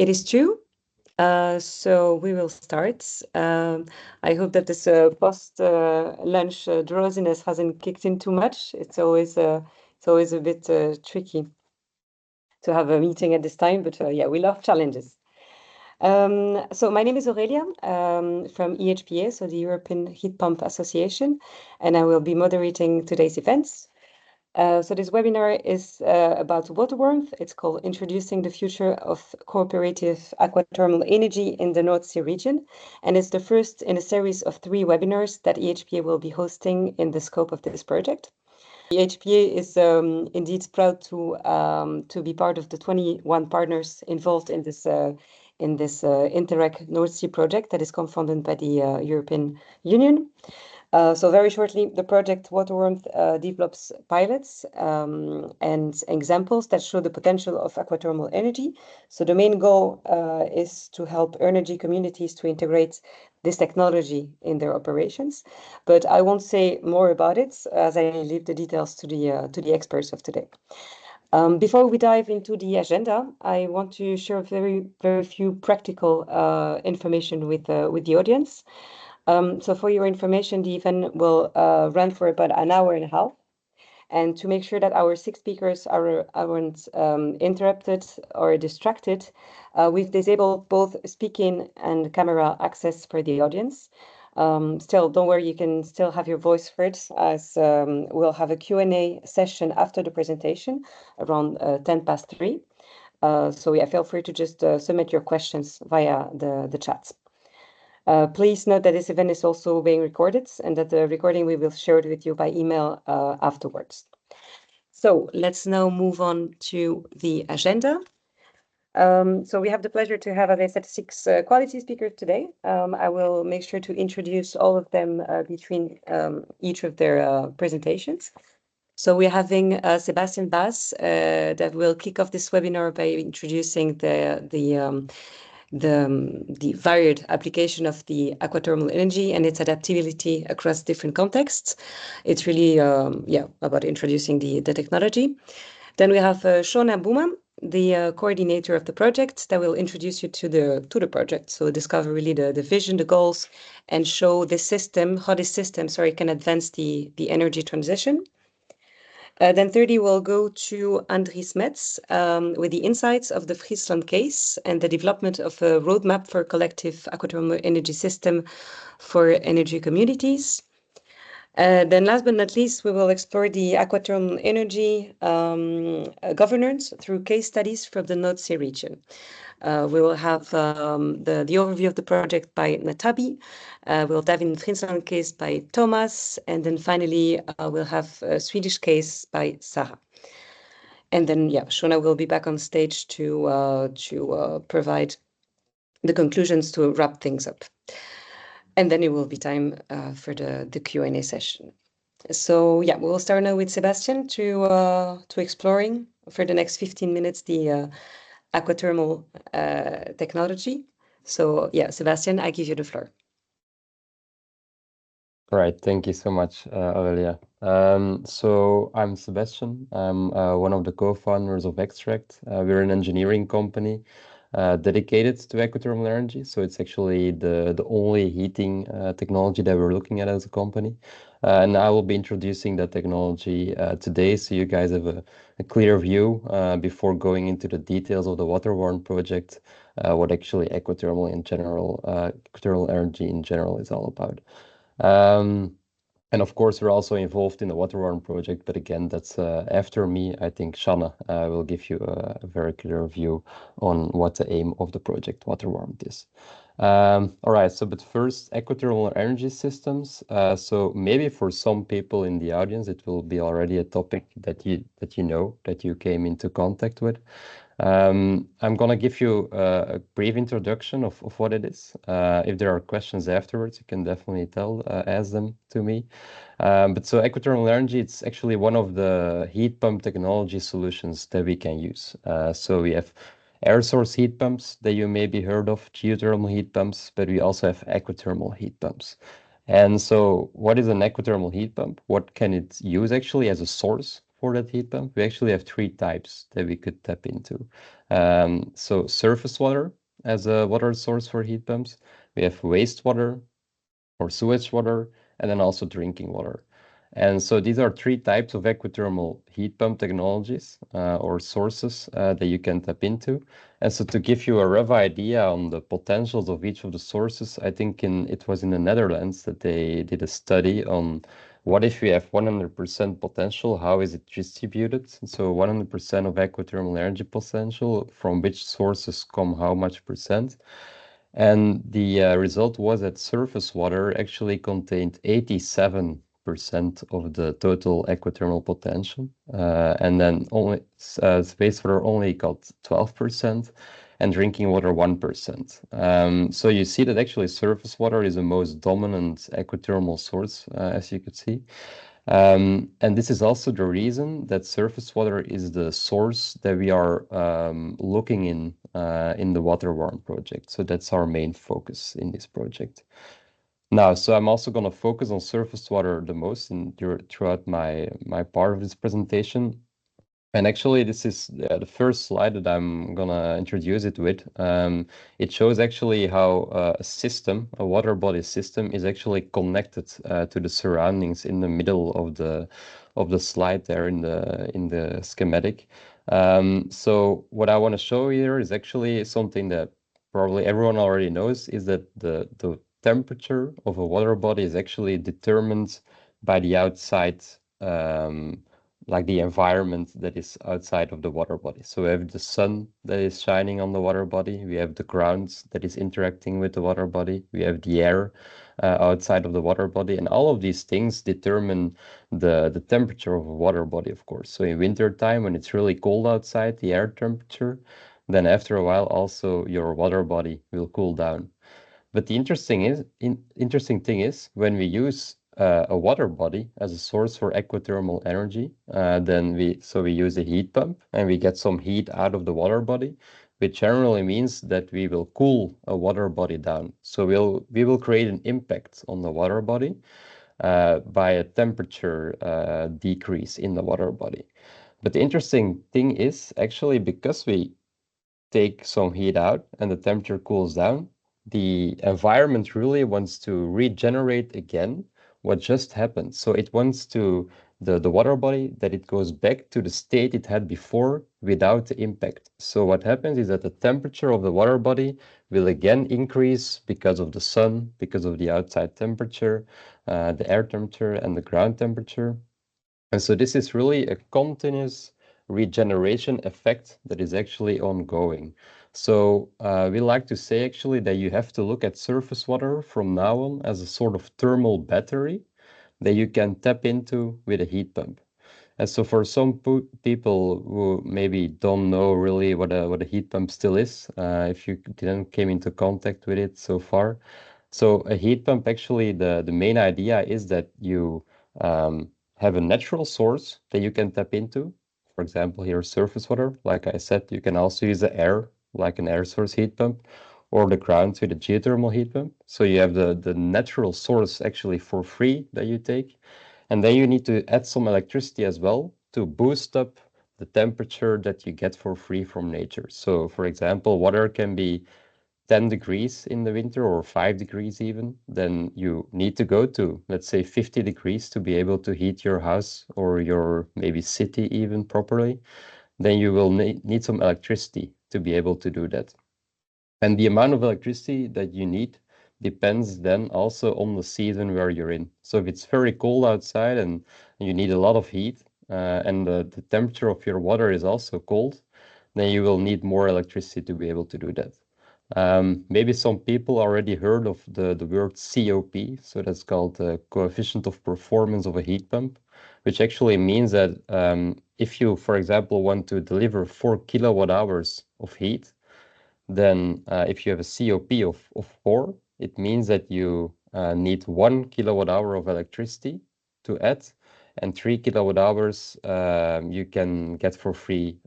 It is true. So we will start. I hope that this post-lunch drowsiness hasn't kicked in too much. It's always a bit tricky to have a meeting at this time, but yeah, we love challenges. So my name is Aurelia from EHPA, so the European Heat Pump Association, and I will be moderating today's events. So this webinar is about WaterWarmth. It's called Introducing the Future of Cooperative Aquathermal Energy in the North Sea region. And it's the first in a series of 3 webinars that EHPA will be hosting in the scope of this project. EHPA is indeed proud to be part of the 21 partners involved in this Interreg North Sea project that is co-funded by the European Union. So very shortly, the project WaterWarmth develops pilots and examples that show the potential of aquathermal energy. So the main goal is to help energy communities to integrate this technology in their operations. But I won't say more about it as I leave the details to the experts of today. Before we dive into the agenda, I want to share very few practical information with the audience. So for your information, the event will run for about an hour and a half. And to make sure that our 6 speakers aren't interrupted or distracted, we've disabled both speaking and camera access for the audience. Still, don't worry, you can still have your voice heard as we'll have a Q&A session after the presentation around 3:10. So yeah, feel free to just submit your questions via the chat. Please note that this event is also being recorded and that the recording we will share it with you by email afterwards. So let's now move on to the agenda. So we have the pleasure to have, as I said, 6 quality speakers today. I will make sure to introduce all of them between each of their presentations. So we're having Sebastian Bass that will kick off this webinar by introducing the varied application of the aquathermal energy and its adaptability across different contexts. It's really about introducing the technology. Then we have Shona Bouma, the coordinator of the project, that will introduce you to the project. So discover really the vision, the goals, and show how this system can advance the energy transition. Then 30 will go to Andries Metz with the insights of the Friesland case and the development of a roadmap for collective aquathermal energy system for energy communities. Then last but not least, we will explore the aquathermal energy governance through case studies from the North Sea region. We will have the overview of the project by Natabi. We'll dive in the Friesland case by Thomas. And then finally, we'll have a Swedish case by Sarah. And then, Shona will be back on stage to provide the conclusions to wrap things up. And then it will be time for the Q&A session. So we will start now with Sebastian to exploring for the next 15 minutes the aquathermal technology. So Sebastian, I give you the floor. All right, thank you so much, Aurelia. So I'm Sebastian. I'm one of the co-founders of Extract. We're an engineering company dedicated to aquathermal energy. So it's actually the only heating technology that we're looking at as a company. And I will be introducing that technology today, so you guys have a clear view before going into the details of the WaterWarmth project, what actually aquathermal in general, aquathermal energy in general is all about. And of course, we're also involved in the WaterWarmth project, but again, that's after me. I think Shanna will give you a very clear view on what the aim of the project WaterWarmth is. All right, so but first, aquathermal energy systems. So maybe for some people in the audience, it will be already a topic that you came into contact with. I'm gonna give you a brief introduction of what it is. If there are questions afterwards, you can definitely ask them to me. But so aquathermal energy, it's actually one of the heat pump technology solutions that we can use. So we have air source heat pumps that you maybe heard of, geothermal heat pumps, but we also have aquathermal heat pumps. And so what is an aquathermal heat pump? What can it use actually as a source for that heat pump, we actually have three types that we could tap into. So surface water as a water source for heat pumps. We have wastewater or sewage water, and then also drinking water. And so these are three types of aquathermal heat pump technologies or sources that you can tap into. And so to give you a rough idea on the potentials of each of the sources, I think it was in the Netherlands that they did a study on what if we have 100% potential, how is it distributed? So 100% of aquathermal energy potential, from which sources come how much percent? And the result was that surface water actually contained 87% of the total aquathermal potential. And then only wastewater only got 12% and drinking water 1%. So you see that actually surface water is the most dominant aquathermal source, as you could see. And this is also the reason that surface water is the source that we are looking in the WaterWarmth project. So that's our main focus in this project. Now, so I'm also going to focus on surface water the most throughout my part of this presentation. And actually, this is the first slide that I'm gonna introduce it with. It shows actually how a system, a water body system, is actually connected to the surroundings in the middle of the slide there in the schematic. So what I want to show here is actually something that probably everyone already knows, is that the temperature of a water body is actually determined by the outside like the environment that is outside of the water body. So we have the sun that is shining on the water body. We have the ground that is interacting with the water body. We have the air outside of the water body. And all of these things determine the temperature of a water body, of course. So in winter time, when it's really cold outside, the air temperature, then after a while also your water body will cool down. But the interesting thing is when we use a water body as a source for aquathermal energy, then we use a heat pump and we get some heat out of the water body, which generally means that we will cool a water body down. So we will create an impact on the water body by a temperature decrease in the water body. But the interesting thing is actually because we take some heat out and the temperature cools down, the environment really wants to regenerate again what just happened. So it wants the water body that it goes back to the state it had before without the impact. So what happens is that the temperature of the water body will again increase because of the sun, because of the outside temperature, the air temperature and the ground temperature. And so this is really a continuous regeneration effect that is actually ongoing. So we like to say actually that you have to look at surface water from now on as a sort of thermal battery that you can tap into with a heat pump. And so for some people who maybe don't know really what a heat pump still is, if you didn't came into contact with it so far. So a heat pump, actually, the main idea is that you have a natural source that you can tap into. For example, here surface water. Like I said, you can also use the air, like an air source heat pump, or the ground with a geothermal heat pump. So you have the natural source actually for free that you take. And then you need to add some electricity as well to boost up the temperature that you get for free from nature. So for example, water can be 10 degrees in the winter or 5 degrees even, then you need to go to, let's say, 50 degrees to be able to heat your house or your maybe city even properly. Then you will need some electricity to be able to do that. And the amount of electricity that you need depends then also on the season where you're in. So if it's very cold outside and you need a lot of heat and the temperature of your water is also cold, then you will need more electricity to be able to do that. Maybe some people already heard of the word COP, so that's called the coefficient of performance of a heat pump, which actually means that if you, for example, want to deliver 4 kilowatt hours of heat, then if you have a COP of 4, it means that you need 1 kilowatt hour of electricity to add, and 3 kilowatt hours you can get for free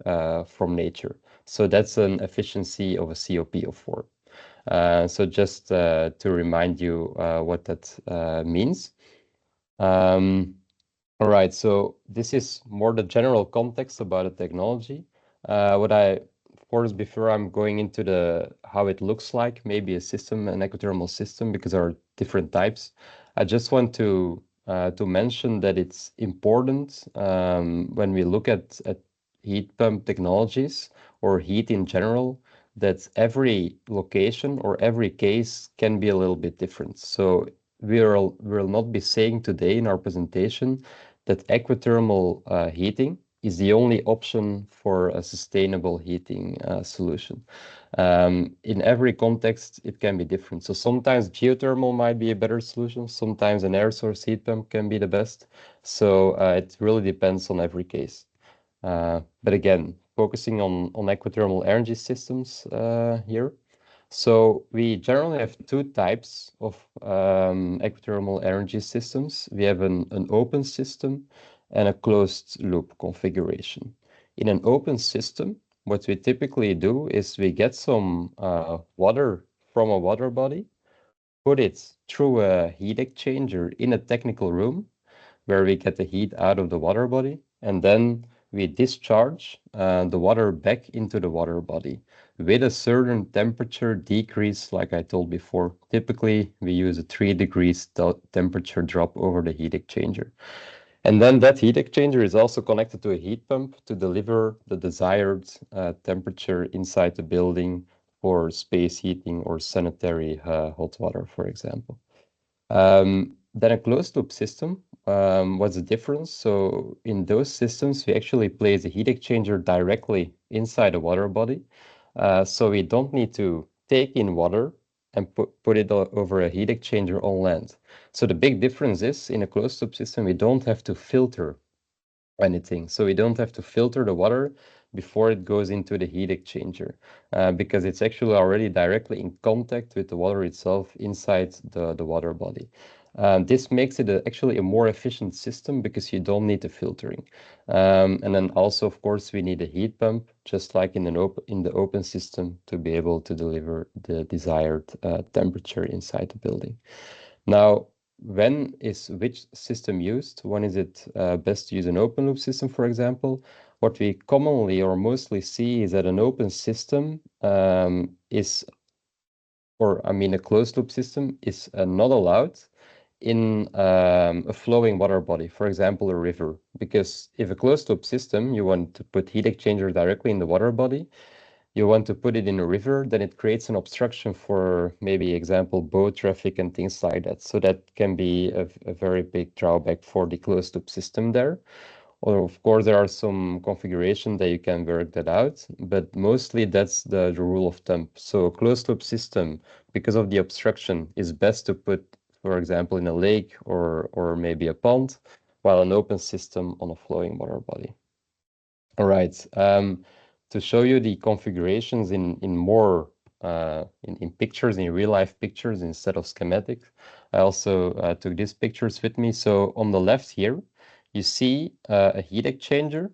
from nature. So that's an efficiency of a COP of 4. So just to remind you what that means. All right, so this is more the general context about the technology. What I, of course, before I'm going into the how it looks like, maybe a system, an ecothermal system, because there are different types. I just want to mention that it's important when we look at heat pump technologies or heat in general, that every location or every case can be a little bit different. So we'll not be saying today in our presentation that aquathermal heating is the only option for a sustainable heating solution. In every context, it can be different. So sometimes geothermal might be a better solution. Sometimes an air source heat pump can be the best. So it really depends on every case. But again, focusing on aquathermal energy systems here. So we generally have two types of ectothermal energy systems. We have an open system and a closed loop configuration. In an open system, what we typically do is we get some water from a water body, put it through a heat exchanger in a technical room, where we get the heat out of the water body, and then we discharge the water back into the water body with a certain temperature decrease, like I told before. Typically, we use a 3 degrees temperature drop over the heat exchanger. And then that heat exchanger is also connected to a heat pump to deliver the desired temperature inside the building for space heating or sanitary hot water, for example. Then a closed loop system, what's the difference? So in those systems, we actually place a heat exchanger directly inside the water body. So we don't need to take in water and put it over a heat exchanger on land. So the big difference is in a closed loop system, we don't have to filter anything. So we don't have to filter the water before it goes into the heat exchanger because it's actually already directly in contact with the water itself inside the water body. This makes it actually a more efficient system because you don't need the filtering. And then also, of course, we need a heat pump, just like in the open system, to be able to deliver the desired temperature inside the building. Now, when is which system used? When is it best to use an open loop system, for example? What we commonly or mostly see is that an open system a closed loop system is not allowed in a flowing water body, for example, a river. Because if a closed loop system, you want to put heat exchanger directly in the water body, you want to put it in a river, then it creates an obstruction for maybe example boat traffic and things like that. So that can be a very big drawback for the closed loop system there. Or of course there are some configurations that you can work that out, but mostly that's the rule of thumb. So a closed loop system, because of the obstruction, is best to put, for example, in a lake or maybe a pond, while an open system on a flowing water body. All right. To show you the configurations in more in pictures, in real life pictures instead of schematics, I also took these pictures with me. So on the left here, you see a heat exchanger.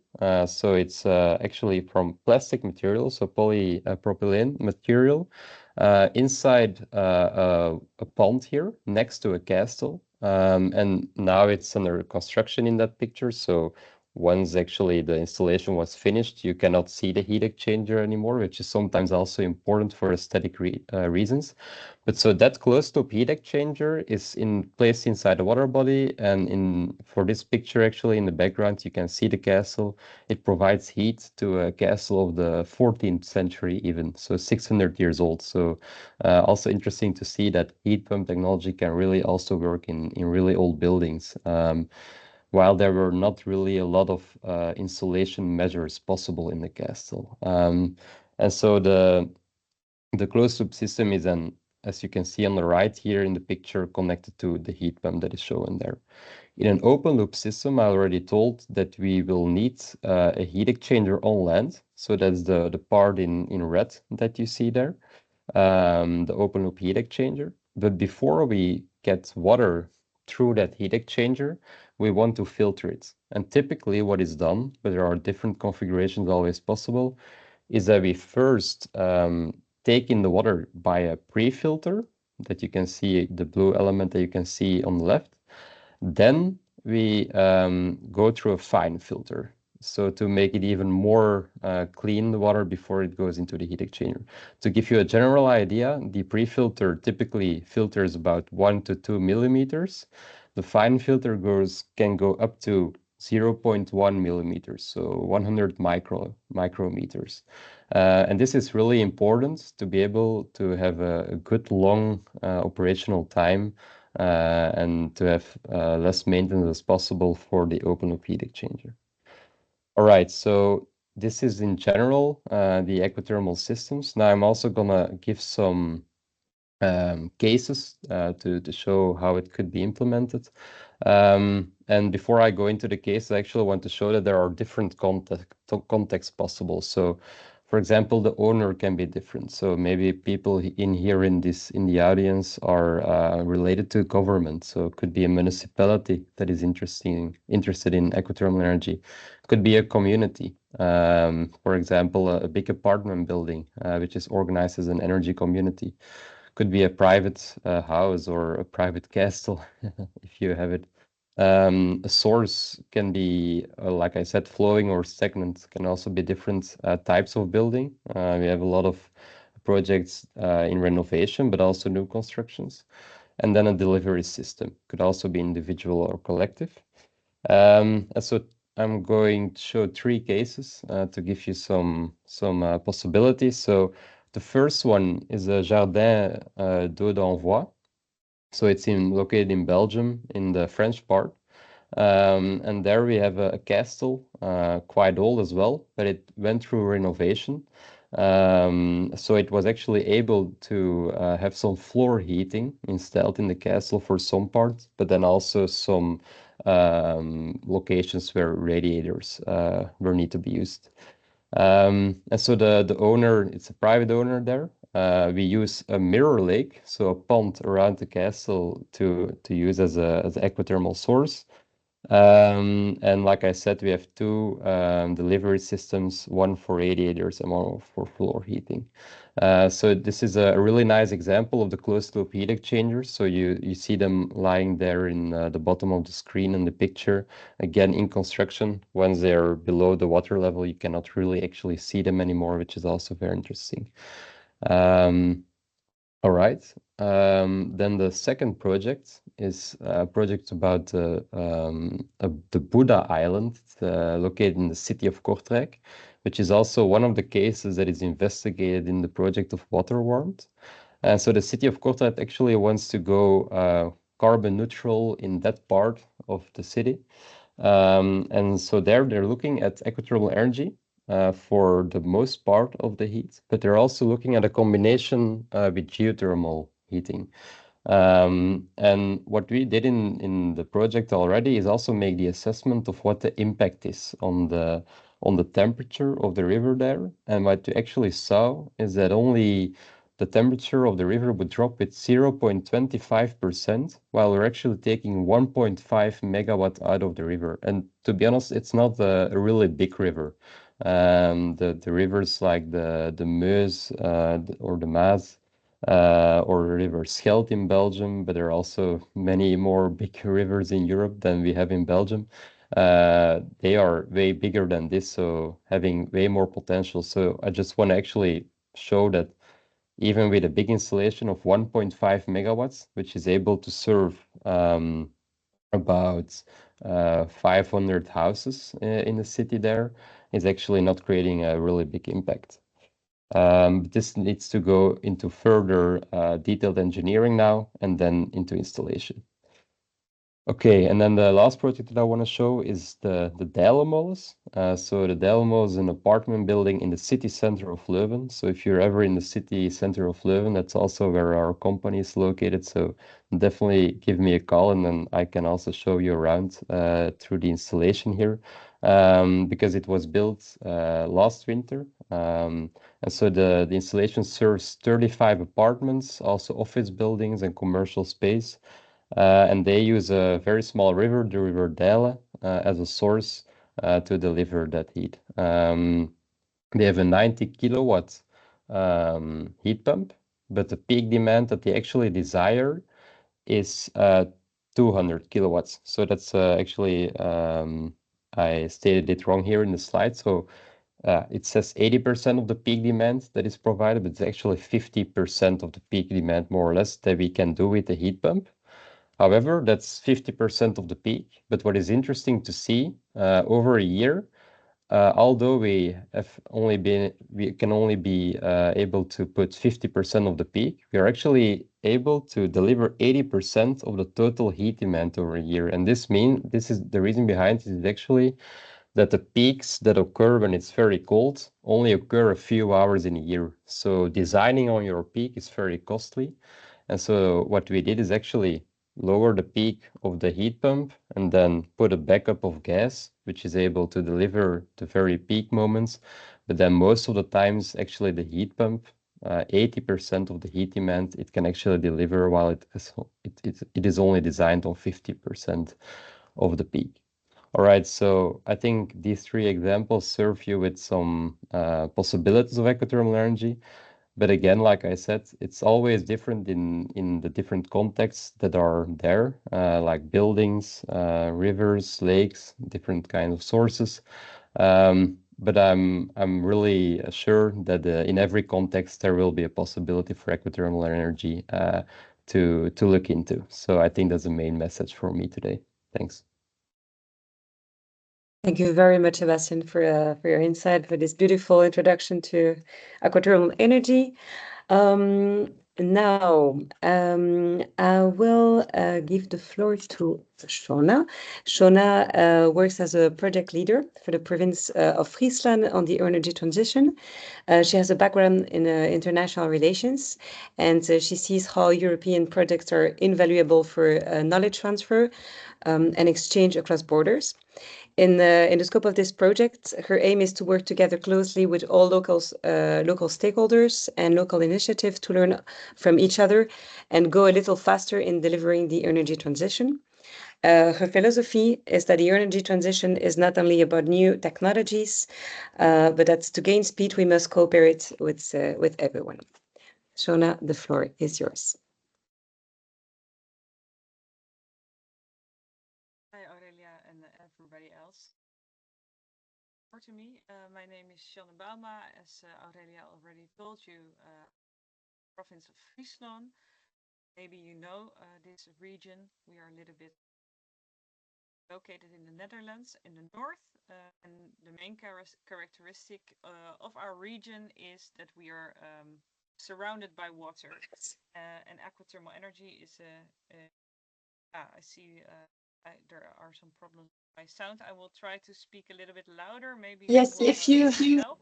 So it's actually from plastic material, so polypropylene material, inside a pond here next to a castle. And now it's under construction in that picture. So once actually the installation was finished, you cannot see the heat exchanger anymore, which is sometimes also important for aesthetic reasons. But so that closed loop heat exchanger is placed inside the water body, and for this picture actually in the background you can see the castle. It provides heat to a castle of the 14th century even, so 600 years old. So also interesting to see that heat pump technology can really also work in really old buildings. While there were not really a lot of insulation measures possible in the castle. And so the closed loop system is as you can see on the right here in the picture, connected to the heat pump that is shown there. In an open loop system, I already told that we will need a heat exchanger on land. So that's the part in red that you see there, the open loop heat exchanger. But before we get water through that heat exchanger, we want to filter it. And typically what is done, but there are different configurations always possible, is that we first take in the water by a pre-filter that you can see, the blue element that you can see on the left. Then we go through a fine filter. So to make it even more clean, the water before it goes into the heat exchanger. To give you a general idea, the pre-filter typically filters about 1 to 2 millimeters. The fine filter can go up to 0.1 millimeters, so 100 micrometers. And this is really important to be able to have a good long operational time and to have less maintenance as possible for the open loop heat exchanger. All right, so this is in general the aquathermal systems. Now I'm also gonna give some cases to show how it could be implemented. And before I go into the case, I actually want to show that there are different contexts possible. So, for example, the owner can be different. So maybe people in here in the audience are related to government. So it could be a municipality that is interested in aquathermal energy. It could be a community. For example, a big apartment building, which is organized as an energy community. Could be a private house or a private castle if you have it. A source can be, like I said, flowing or stagnant. Can also be different types of building. We have a lot of projects in renovation, but also new constructions. And then a delivery system. Could also be individual or collective. And so I'm going to show 3 cases to give you some possibilities. So the first one is a Jardin d'eau d'envoi. So it's located in Belgium, in the French part. And there we have a castle, quite old as well, but it went through renovation. So it was actually able to have some floor heating installed in the castle for some parts, but then also some locations where radiators were need to be used. And so the owner, it's a private owner there. We use a mirror lake, so a pond around the castle to use as an aquathermal source. And like I said, we have 2 delivery systems, one for radiators and one for floor heating. So this is a really nice example of the closed loop heat exchangers. So you see them lying there in the bottom of the screen in the picture. Again, in construction, once they're below the water level, you cannot really actually see them anymore, which is also very interesting. All right. Then the second project is a project about the Buddha Island located in the city of Kortrijk, which is also one of the cases that is investigated in the project of WaterWarmth. And so the city of Kortrijk actually wants to go carbon neutral in that part of the city. And so they're looking at aquathermal energy for the most part of the heat, but they're also looking at a combination with geothermal heating. And what we did in the project already is also make the assessment of what the impact is on the temperature of the river there. And what we actually saw is that only the temperature of the river would drop with 0.25%, while we're actually taking 1.5 megawatt out of the river. And to be honest, it's not a really big river. The rivers like the Meuse or the Maas or River Scheldt in Belgium, but there are also many more big rivers in Europe than we have in Belgium. They are way bigger than this, so having way more potential. So I just want to actually show that even with a big installation of 1.5 megawatts, which is able to serve about 500 houses in the city there, is actually not creating a really big impact. This needs to go into further detailed engineering now and then into installation. Okay, and then the last project that I want to show is the Dijlmermolen. So the Dijlmermolen is an apartment building in the city center of Leuven. So if you're ever in the city center of Leuven, that's also where our company is located. So definitely give me a call and then I can also show you around through the installation here because it was built last winter. And so the installation serves 35 apartments, also office buildings and commercial space. And they use a very small river, the River Dijl, as a source to deliver that heat. They have a 90 kilowatt heat pump, but the peak demand that they actually desire is 200 kilowatts. So that's actually, I stated it wrong here in the slide. So it says 80% of the peak demand that is provided, but it's actually 50% of the peak demand, more or less, that we can do with the heat pump. However, that's 50% of the peak. But what is interesting to see over a year, although we can only be able to put 50% of the peak, we are actually able to deliver 80% of the total heat demand over a year. And this is the reason behind it is actually that the peaks that occur when it's very cold only occur a few hours in a year. So designing on your peak is very costly. And so what we did is actually lower the peak of the heat pump and then put a backup of gas, which is able to deliver the very peak moments. But then most of the times, actually the heat pump, 80% of the heat demand, it can actually deliver while it is only designed on 50% of the peak. All right, so I think these three examples serve you with some possibilities of ecothermal energy. But again, like I said, it's always different in the different contexts that are there, like buildings, rivers, lakes, different kinds of sources. But I'm really sure that in every context there will be a possibility for ecothermal energy to look into. So I think that's the main message for me today. Thanks. Thank you very much, Sebastian, for your insight, for this beautiful introduction to aquathermal energy. Now, I will give the floor to Shona. Shona works as a project leader for the province of Friesland on the energy transition. She has a background in international relations, and she sees how European projects are invaluable for knowledge transfer and exchange across borders. In the scope of this project, her aim is to work together closely with all local stakeholders and local initiatives to learn from each other and go a little faster in delivering the energy transition. Her philosophy is that the energy transition is not only about new technologies, but that to gain speed, we must cooperate with everyone. Shona, the floor is yours. Hi, Aurelia and everybody else. To me, my name is Shanne Bauma. As Aurelia already told you, province of Friesland. Maybe you know this region. We are a little bit located in the Netherlands in the north, and the main characteristic of our region is that we are surrounded by water, and aquathermal energy is I see there are some problems with my sound. I will try to speak a little bit louder. Maybe Yes, that will help.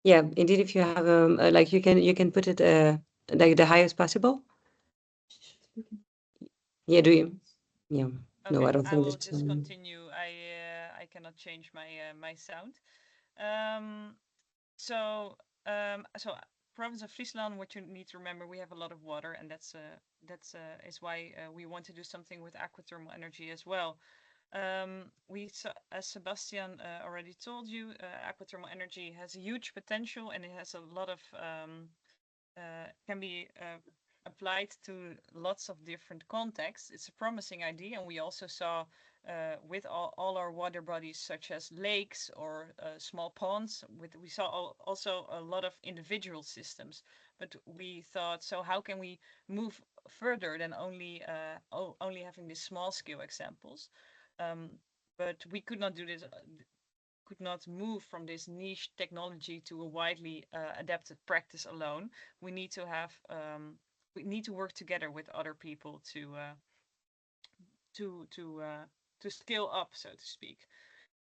Yeah, indeed, if you have like you can put it like the highest possible. Yeah, do you? Yeah. Okay, No, I don't I think will that. just continue. I cannot change my my sound. Um, so so province of Friesland, what you need to remember, we have a lot of water, and that's is why we want to do something with aquathermal energy as well. As Sebastian already told you, aquathermal energy has a huge potential, and it has a lot of can be applied to lots of different contexts. It's a promising idea, and we also saw with all our water bodies, such as lakes or small ponds, we saw also a lot of individual systems. But we thought, so how can we move further than only having these small scale examples? But we could not do this could not move from this niche technology to a widely adapted practice alone. We need to have we need to work together with other people to to scale up, so to speak.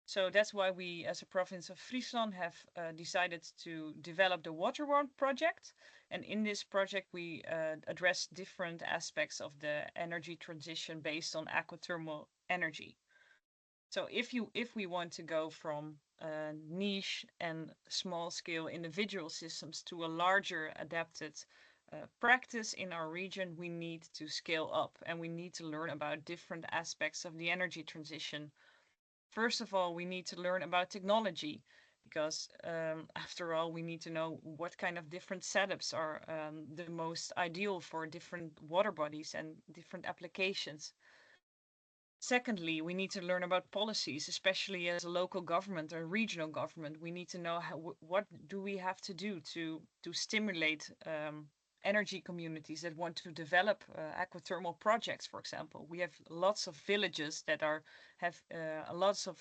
So that's why we, as a province of Friesland, have decided to develop the WaterWarmth project. And in this project, we address different aspects of the energy transition based on aquathermal energy. So if we want to go from niche and small scale individual systems to a larger adapted practice in our region, we need to scale up and we need to learn about different aspects of the energy transition. First of all, we need to learn about technology, because after all, we need to know what kind of different setups are the most ideal for different water bodies and different applications. Secondly, we need to learn about policies, especially as a local government or regional government. We need to know what do we have to do to stimulate energy communities that want to develop aquathermal projects, for example. We have lots of villages that have lots of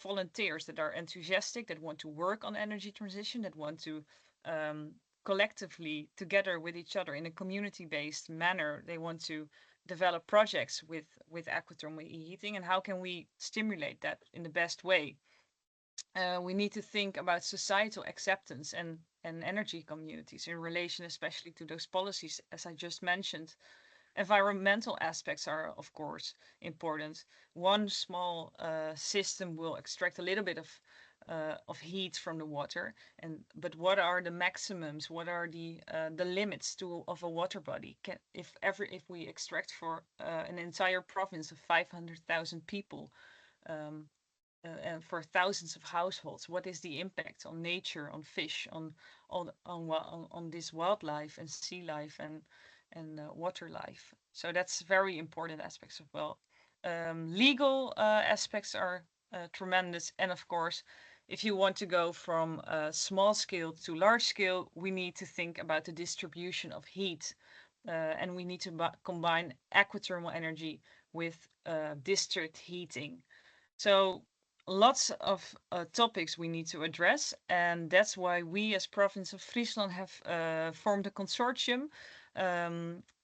volunteers that are enthusiastic, that want to work on energy transition, that want to collectively, together with each other in a community-based manner, they want to develop projects with aquathermal heating, and how can we stimulate that in the best way? We need to think about societal acceptance and energy communities in relation especially to those policies, as I just mentioned. Environmental aspects are, of course, important. One small system will extract a little bit of heat from the water, but what are the maximums? What are the limits of a water body? If we extract for an entire province of 500,000 people, and for thousands of households, what is the impact on nature, on fish, on this wildlife and sea life and water life? So that's very important aspects as well. Legal aspects are tremendous, and of course, if you want to go from small scale to large scale, we need to think about the distribution of heat, and we need to combine aquathermal energy with district heating. So lots of topics we need to address, and that's why we as province of Friesland have formed a consortium.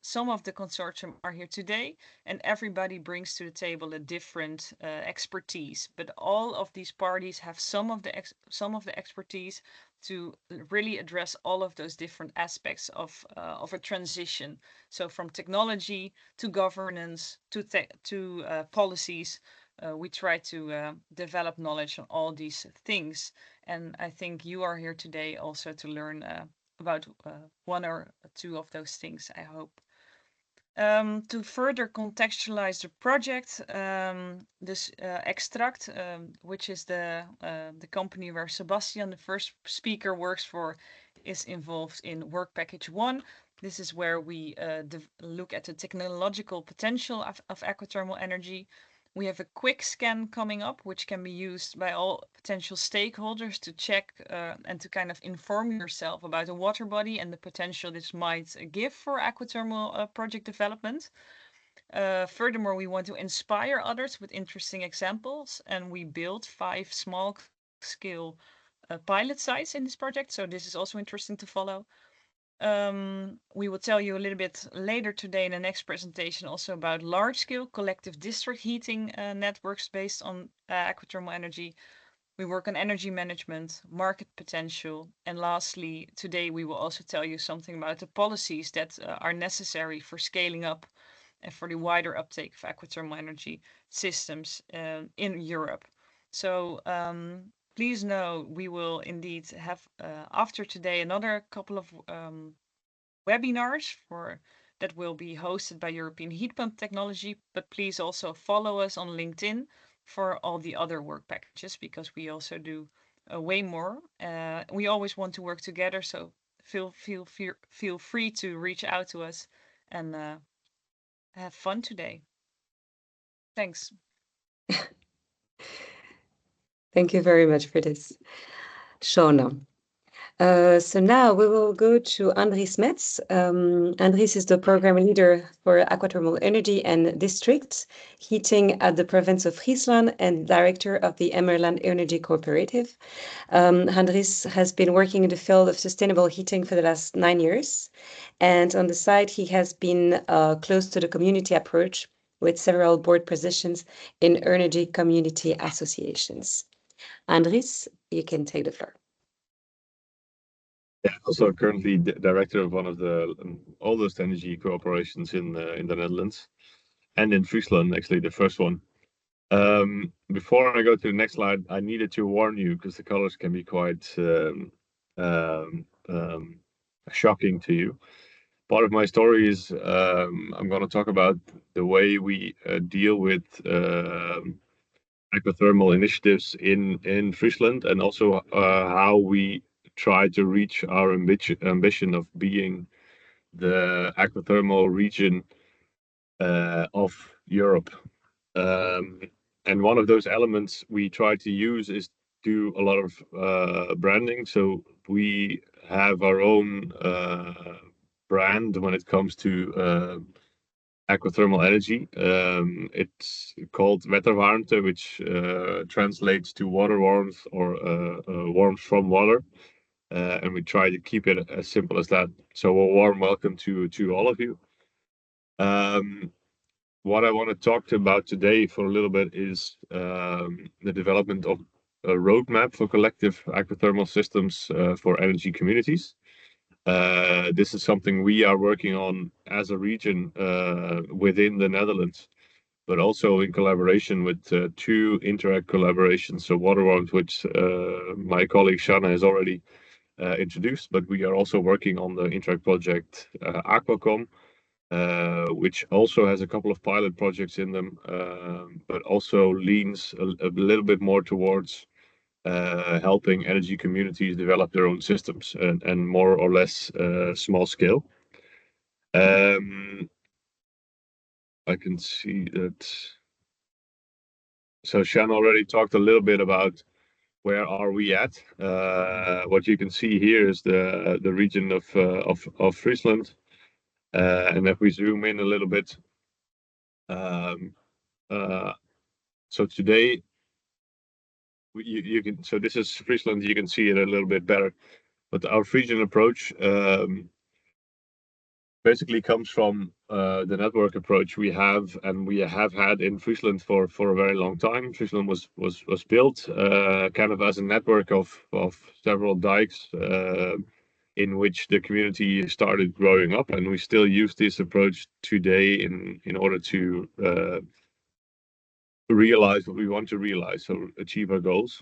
Some of the consortium are here today, and everybody brings to the table a different expertise. But all of these parties have some of the expertise to really address all of those different aspects of a transition. So from technology to governance to policies, we try to develop knowledge on all these things. And I think you are here today also to learn about one or two of those things, I hope. To further contextualize the project, this Extract, which is the company where Sebastian, the first speaker, works for, is involved in work package 1. This is where we look at the technological potential of aquathermal energy. We have a quick scan coming up, which can be used by all potential stakeholders to check and to kind of inform yourself about a water body and the potential this might give for aquathermal project development. Furthermore, we want to inspire others with interesting examples, and we built 5 small-scale pilot sites in this project, so this is also interesting to follow. We will tell you a little bit later today in the next presentation also about large-scale collective district heating networks based on aquathermal energy. We work on energy management, market potential, and lastly, today we will also tell you something about the policies that are necessary for scaling up and for the wider uptake of aquathermal energy systems in Europe. So please know we will indeed have after today another couple of webinars that will be hosted by European Heat Pump Technology, but please also follow us on LinkedIn for all the other work packages, because we also do way more. We always want to work together, so feel free to reach out to us and have fun today. Thanks. Thank you very much for this, Shona. So now we will go to Andries Metz. Andries is the program leader for aquathermal energy and district heating at the province of Friesland and director of the Emmerland Energy Cooperative. Andries has been working in the field of sustainable heating for the last 9 years. And on the side, he has been close to the community approach with several board positions in energy community associations. Andries, you can take the floor. Yeah, also currently director of one of the oldest energy cooperations in the Netherlands and in Friesland, actually the first one. Before I go to the next slide, I needed to warn you because the colors can be quite shocking to you. Part of my story is I'm going to talk about the way we deal with aquathermal initiatives in Friesland, and also how we try to reach our ambition of being the aquathermal region of Europe. And one of those elements we try to use is do a lot of branding. So we have our own brand when it comes to aquathermal energy. It's called WaterWarmth, which translates to water warmth or warmth from water. And we try to keep it as simple as that. So a warm welcome to all of you. What I want to talk about today for a little bit is the development of a roadmap for collective aquathermal systems for energy communities. This is something we are working on as a region within the Netherlands, but also in collaboration with two Interact collaborations. So WaterWarmth, which my colleague Shanna has already introduced, but we are also working on the Interact project Aquacom, which also has a couple of pilot projects in them, but also leans a little bit more towards helping energy communities develop their own systems and more or less small scale. I can see that. So Shan already talked a little bit about where are we at. What you can see here is the region of Friesland, and if we zoom in a little bit. So today, you can. So this is Friesland. You can see it a little bit better, but our Frisian approach basically comes from the network approach we have and we have had in Friesland for a very long time. Friesland was built kind of as a network of several dikes in which the community started growing up, and we still use this approach today in order to realize what we want to realize, so achieve our goals.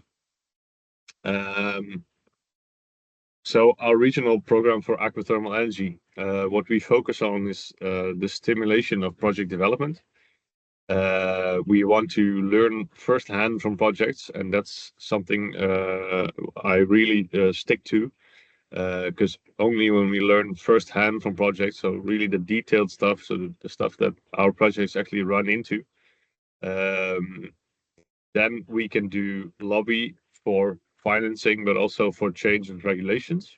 So our regional program for aquathermal energy, what we focus on is the stimulation of project development. We want to learn firsthand from projects, and that's something I really stick to, because only when we learn firsthand from projects, so really the detailed stuff, so the stuff that our projects actually run into, then we can do lobby for financing, but also for change in regulations.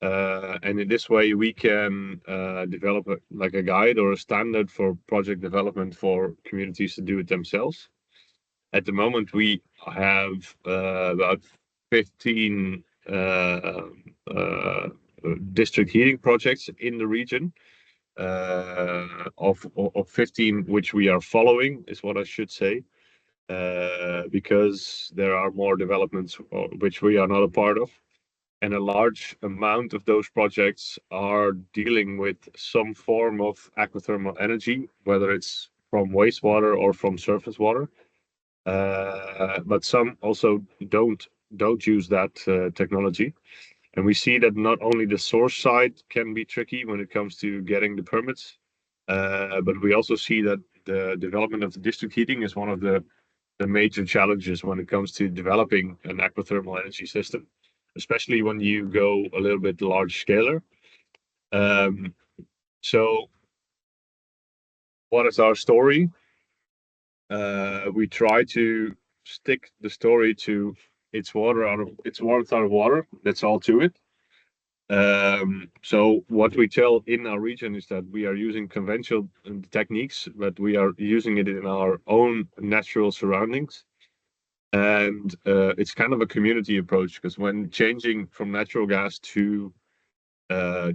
And in this way, we can develop a guide or a standard for project development for communities to do it themselves. At the moment, we have about 15 district heating projects in the region. Of 15 which we are following, is what I should say. Because there are more developments which we are not a part of. And a large amount of those projects are dealing with some form of aquathermal energy, whether it's from wastewater or from surface water. But some also don't use that technology. And we see that not only the source side can be tricky when it comes to getting the permits, but we also see that the development of the district heating is one of the major challenges when it comes to developing an aquathermal energy system, especially when you go a little bit large scaler. So what is our story? We try to stick the story to it's warmth out of water. That's all to it. So what we tell in our region is that we are using conventional techniques, but we are using it in our own natural surroundings. And it's kind of a community approach, because when changing from natural gas to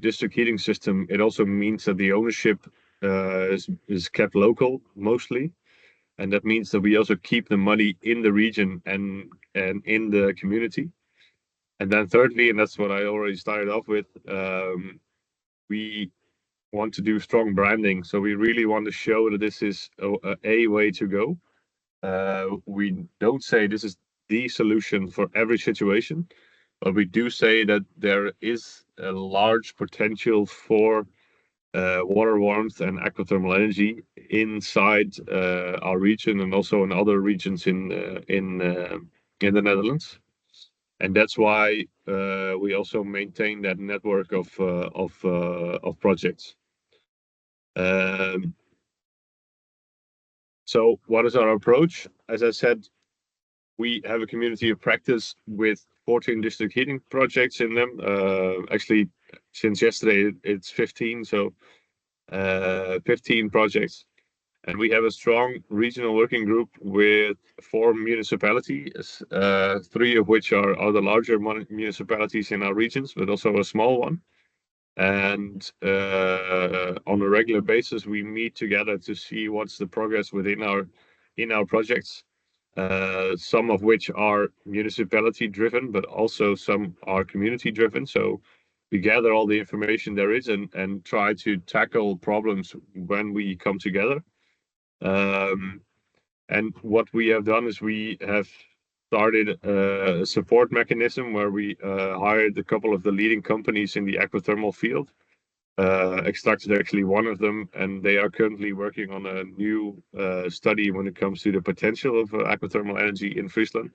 district heating system, it also means that the ownership is kept local mostly, and that means that we also keep the money in the region and in the community. And then thirdly, and that's what I already started off with, we want to do strong branding. So we really want to show that this is a way to go. We don't say this is the solution for every situation, but we do say that there is a large potential for water warmth and aquathermal energy inside our region and also in other regions in the Netherlands. And that's why we also maintain that network of projects. So what is our approach? As I said, we have a community of practice with 14 district heating projects in them. Actually, since yesterday, it's 15, so 15 projects. And we have a strong regional working group with 4 municipalities, 3 of which are the larger municipalities in our regions, but also a small one. And on a regular basis, we meet together to see what's the progress within our projects. Some of which are municipality driven, but also some are community driven. So we gather all the information there is and try to tackle problems when we come together. And what we have done is we have started a support mechanism where we hired a couple of the leading companies in the aquathermal field. Extracted actually one of them, and they are currently working on a new study when it comes to the potential of aquathermal energy in Friesland.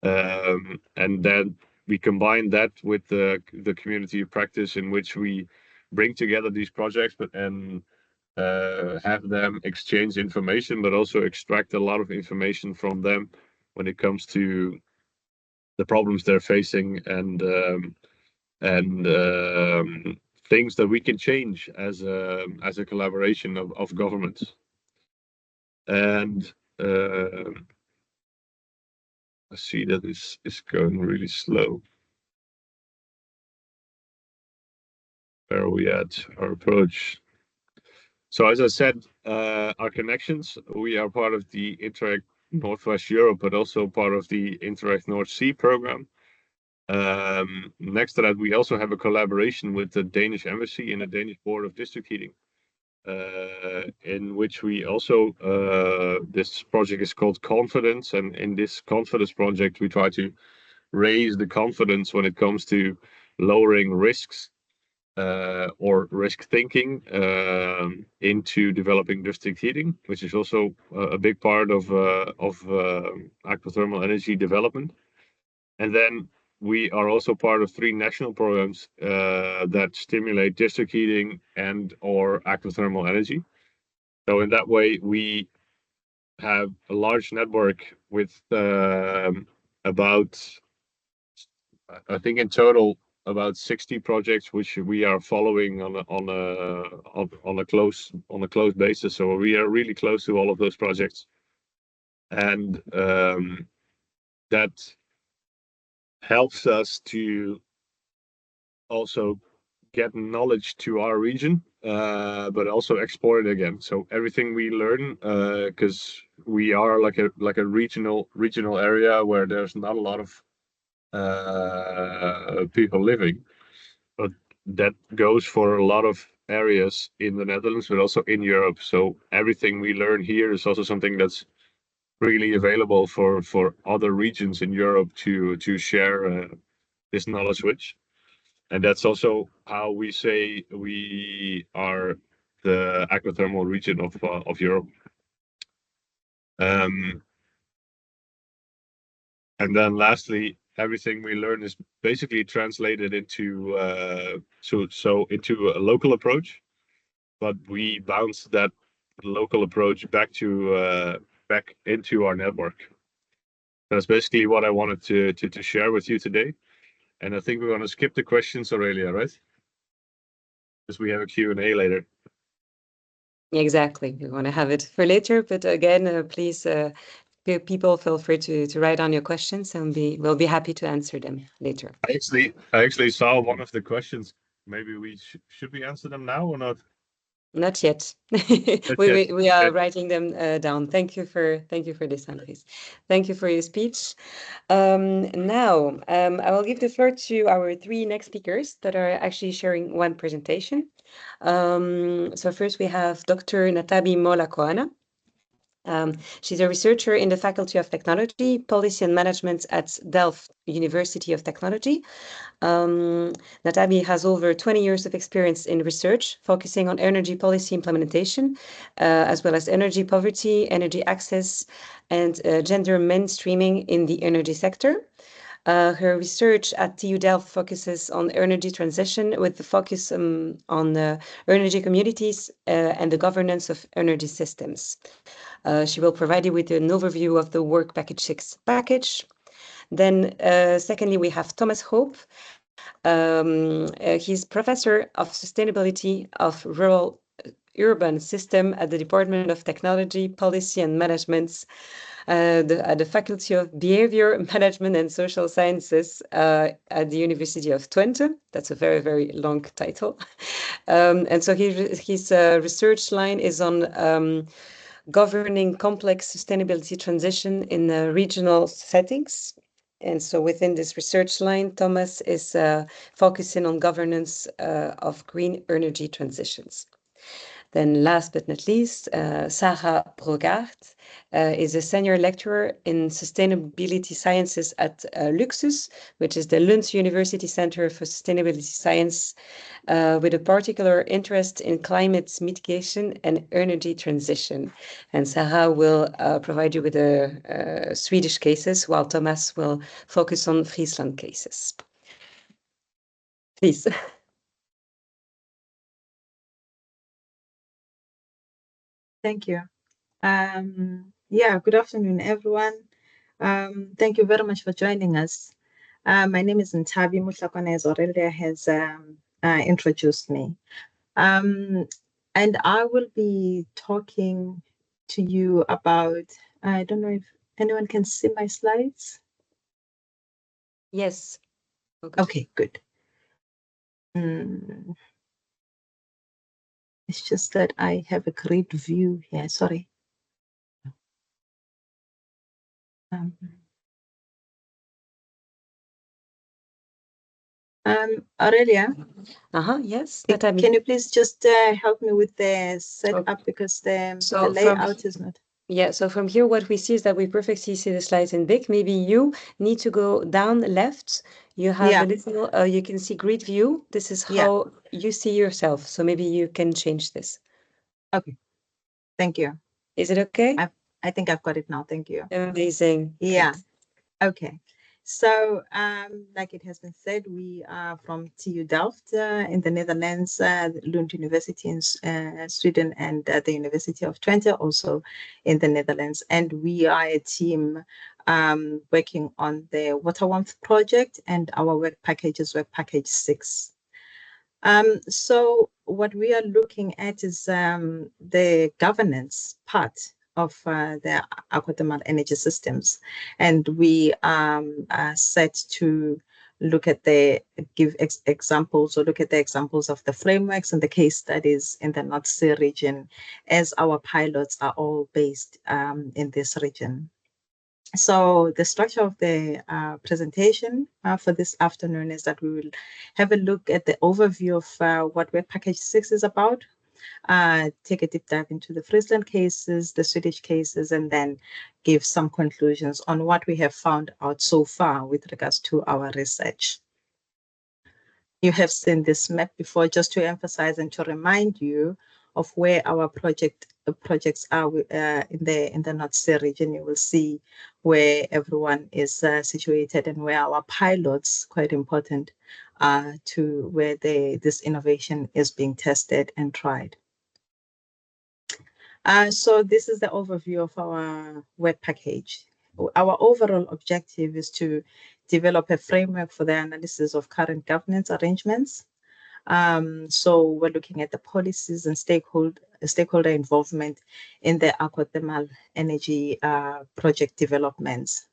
And then we combine that with the community of practice in which we bring together these projects, and have them exchange information, but also extract a lot of information from them when it comes to the problems they're facing and things that we can change as a collaboration of governments. And I see that is going really slow. Where are we at? Our approach. So as I said, our connections, we are part of the Interact Northwest Europe, but also part of the Interact North Sea program. Next to that, we also have a collaboration with the Danish Embassy and the Danish Board of District Heating, in which we also, this project is called Confidence, and in this Confidence project, we try to raise the confidence when it comes to lowering risks or risk thinking into developing district heating, which is also a big part of aquathermal energy development. And then we are also part of 3 national programs that stimulate district heating and or aquathermal energy. So in that way, we have a large network with about, I think in total, about 60 projects which we are following on a close basis. So we are really close to all of those projects, and that helps us to also get knowledge to our region, but also export it again. So everything we learn, because we are like a regional area where there's not a lot of people living, but that goes for a lot of areas in the Netherlands, but also in Europe. So everything we learn here is also something that's really available for other regions in Europe to share this knowledge with. And that's also how we say we are the aquathermal region of Europe. And then lastly, everything we learn is basically translated into into a local approach, but we bounce that local approach back into our network. That's basically what I wanted to share with you today. And I think we're going to skip the questions, Aurelia, right? Because we have a Q&A later. Exactly. We want to have it for later, but again, please, people feel free to write on your questions, and we'll be happy to answer them later. I actually saw one of the questions. Maybe we should we answer them now or not? Not yet. Not we yet. are Okay. writing them down. Thank you for this, Andries. Thank you for your speech. Now, I will give the floor to our 3 next speakers that are actually sharing one presentation. So first we have Dr. Natabi Mola-Koana. She's a researcher in the Faculty of Technology, Policy and Management at Delft University of Technology. Nathalie has over 20 years of experience in research, focusing on energy policy implementation, as well as energy poverty, energy access, and gender mainstreaming in the energy sector. Her research at TU Delft focuses on energy transition with the focus on energy communities and the governance of energy systems. She will provide you with an overview of the Work Package 6 package. Then, secondly, we have Thomas Hope. He's Professor of Sustainability of Rural Urban System at the Department of Technology, Policy and Management at the Faculty of Behavior Management and Social Sciences at the University of Twente. That's a very, very long title. And so his research line is on governing complex sustainability transition in regional settings. And so within this research line, Thomas is focusing on governance of green energy transitions. Then last but not least, Sarah Brogaert is a senior lecturer in sustainability sciences at Luxus, which is the Lund University Center for Sustainability Science, with a particular interest in climate mitigation and energy transition. And Sarah will provide you with the Swedish cases, while Thomas will focus on Friesland cases. Please. Thank you. Yeah, good afternoon, everyone. Thank you very much for joining us. My name is Ntabi Mutlakwana, as Aurelia has introduced me. And I will be talking to you about, I don't know if anyone can see my slides. Yes. Okay, good. It's just that I have a great view here, sorry. Aurelia? Yes. Can you please just help me with the setup, because the layout is not. Yeah, so from here, what we see is that we perfectly see the slides in big. Maybe you need to go down left. You have a little, you can see grid view. This is how you see yourself. So maybe you can change this. Okay, thank you. Is it okay? I think I've got it now. Thank you. Amazing. Yeah. Great. Okay. So, like it has been said, we are from TU Delft in the Netherlands, Lund University in Sweden, and the University of Twente also in the Netherlands. And we are a team working on the WaterWarmth project, and our work package is Work Package 6. So what we are looking at is the governance part of the aquathermal energy systems, and we are set to look at give examples, or look at the examples of the frameworks and the case studies in the North Sea region, as our pilots are all based in this region. So the structure of the presentation for this afternoon is that we will have a look at the overview of what Work Package 6 is about, take a deep dive into the Friesland cases, the Swedish cases, and then give some conclusions on what we have found out so far with regards to our research. You have seen this map before, just to emphasize and to remind you of where our projects are in the North Sea region. You will see where everyone is situated, and where our pilots, quite important, to where this innovation is being tested and tried. So this is the overview of our work package. Our overall objective is to develop a framework for the analysis of current governance arrangements. So we're looking at the policies and stakeholder involvement in the aquathermal energy project developments.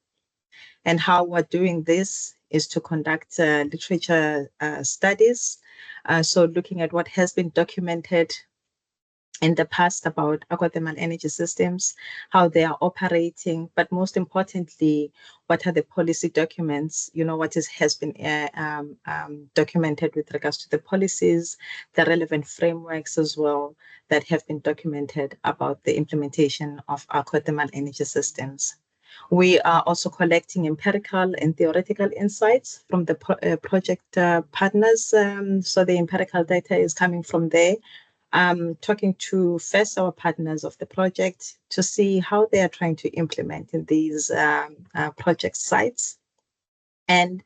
And how we're doing this is to conduct literature studies. So looking at what has been documented in the past about aquathermal energy systems, how they are operating, but most importantly, what are the policy documents, what has been documented with regards to the policies, the relevant frameworks as well that have been documented about the implementation of aquathermal energy systems. We are also collecting empirical and theoretical insights from the project partners. So the empirical data is coming from there. Talking to first our partners of the project to see how they are trying to implement in these project sites, and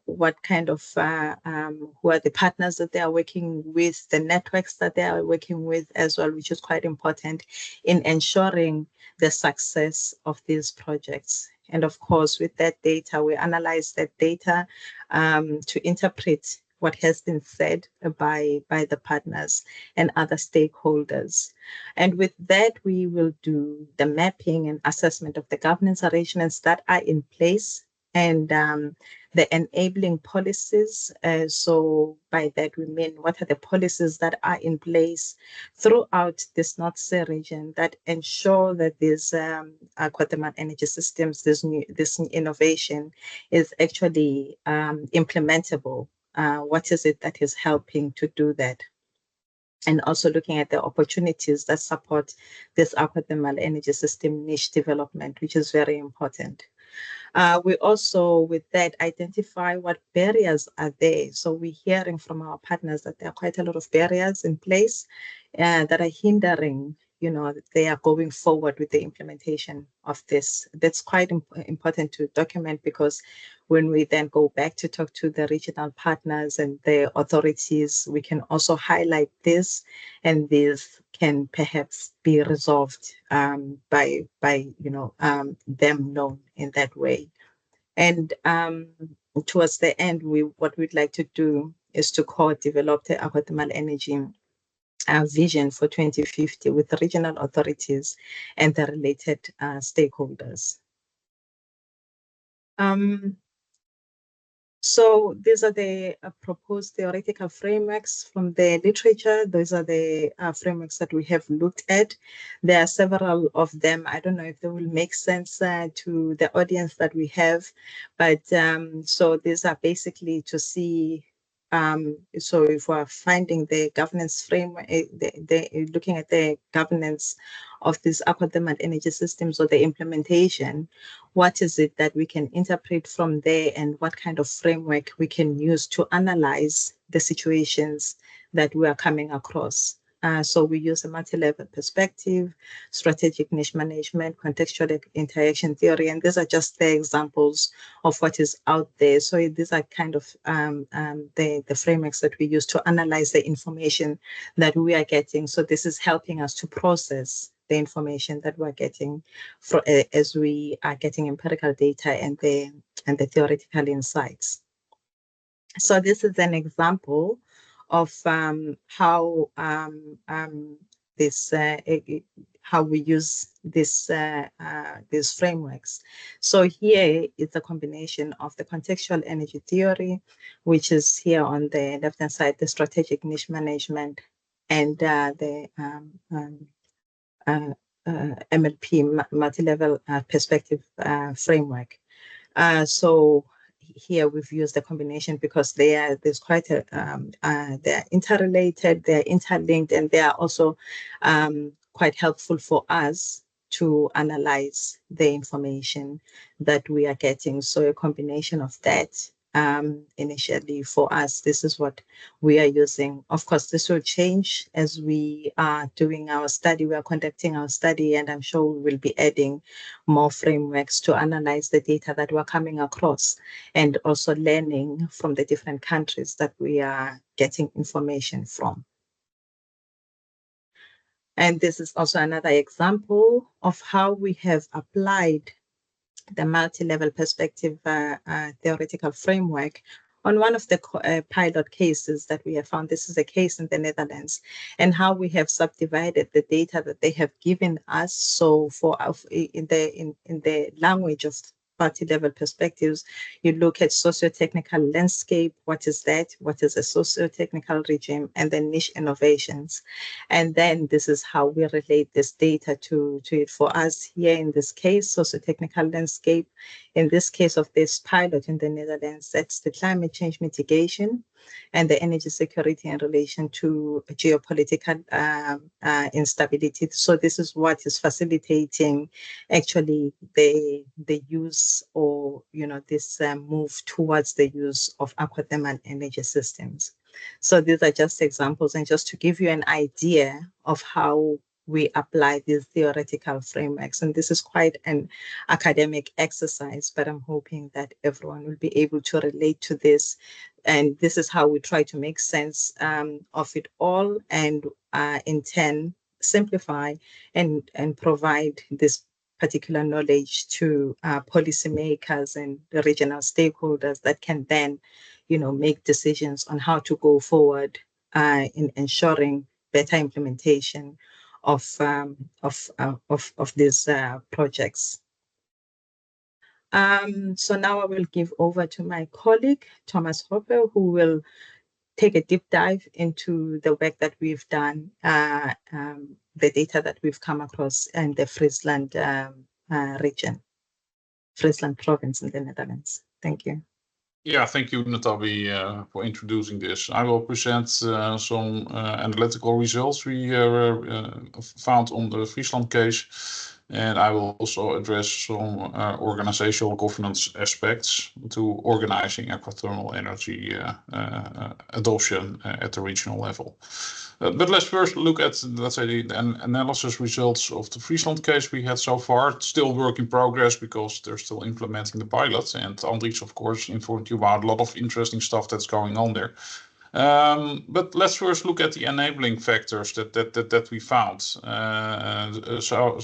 what kind of who are the partners that they are working with, the networks that they are working with as well, which is quite important in ensuring the success of these projects. And of course, with that data, we analyze that data to interpret what has been said by the partners and other stakeholders. And with that, we will do the mapping and assessment of the governance arrangements that are in place and the enabling policies. So by that, we mean what are the policies that are in place throughout this North Sea region that ensure that these aquathermal energy systems, this innovation is actually implementable. What is it that is helping to do that? And also looking at the opportunities that support this aquathermal energy system niche development, which is very important. We also, with that, identify what barriers are there. So we're hearing from our partners that there are quite a lot of barriers in place that are hindering, that they are going forward with the implementation of this. That's quite important to document, because when we then go back to talk to the regional partners and the authorities, we can also highlight this, and this can perhaps be resolved by them known in that way. And towards the end, what we'd like to do is to co-develop the aquathermal energy vision for 2050 with regional authorities and the related stakeholders. So these are the proposed theoretical frameworks from the literature. Those are the frameworks that we have looked at. There are several of them. I don't know if they will make sense to the audience that we have, but so these are basically to see. So if we're finding the governance framework, looking at the governance of these aquathermal energy systems or the implementation, what is it that we can interpret from there, and what kind of framework we can use to analyze the situations that we are coming across. So we use a multi-level perspective, strategic niche management, contextual interaction theory, and these are just the examples of what is out there. So these are kind of the frameworks that we use to analyze the information that we are getting. So this is helping us to process the information that we're getting as we are getting empirical data and the theoretical insights. So this is an example of how we use these frameworks. So here is a combination of the contextual energy theory, which is here on the left-hand side, the strategic niche management, and the MLP, multi-level perspective framework. So here we've used the combination because there's quite a they're interrelated, they're interlinked, and they are also quite helpful for us to analyze the information that we are getting. So a combination of that. Initially for us, this is what we are using. Of course, this will change as we are doing our study. We are conducting our study, and I'm sure we will be adding more frameworks to analyze the data that we're coming across, and also learning from the different countries that we are getting information from. And this is also another example of how we have applied the multi-level perspective theoretical framework on one of the pilot cases that we have found. This is a case in the Netherlands, and how we have subdivided the data that they have given us. So for in the language of multi-level perspectives. You look at socio-technical landscape, what is that? What is a socio-technical regime? And then niche innovations. And then this is how we relate this data to it. For us here in this case, socio-technical landscape, in this case of this pilot in the Netherlands, that's the climate change mitigation and the energy security in relation to geopolitical instability. So this is what is facilitating actually the use, or this move towards the use of aquathermal energy systems. So these are just examples, and just to give you an idea of how we apply these theoretical frameworks. And this is quite an academic exercise, but I'm hoping that everyone will be able to relate to this. And this is how we try to make sense of it all, and in turn simplify and provide this particular knowledge to policymakers and the regional stakeholders that can then, make decisions on how to go forward in ensuring better implementation of these projects. So now I will give over to my colleague, Thomas Hoppe, who will take a deep dive into the work that we've done, the data that we've come across in the Friesland region, Friesland province in the Netherlands. Thank you. Yeah, thank you, Natalie, for introducing this. I will present some analytical results we found on the Friesland case, and I will also address some organizational governance aspects to organizing aquathermal energy adoption at the regional level. But let's first look at, let's say, the analysis results of the Friesland case we had so far. It's still work in progress because they're still implementing the pilot, and Andries, of course, informed you about a lot of interesting stuff that's going on there. But let's first look at the enabling factors that we found. So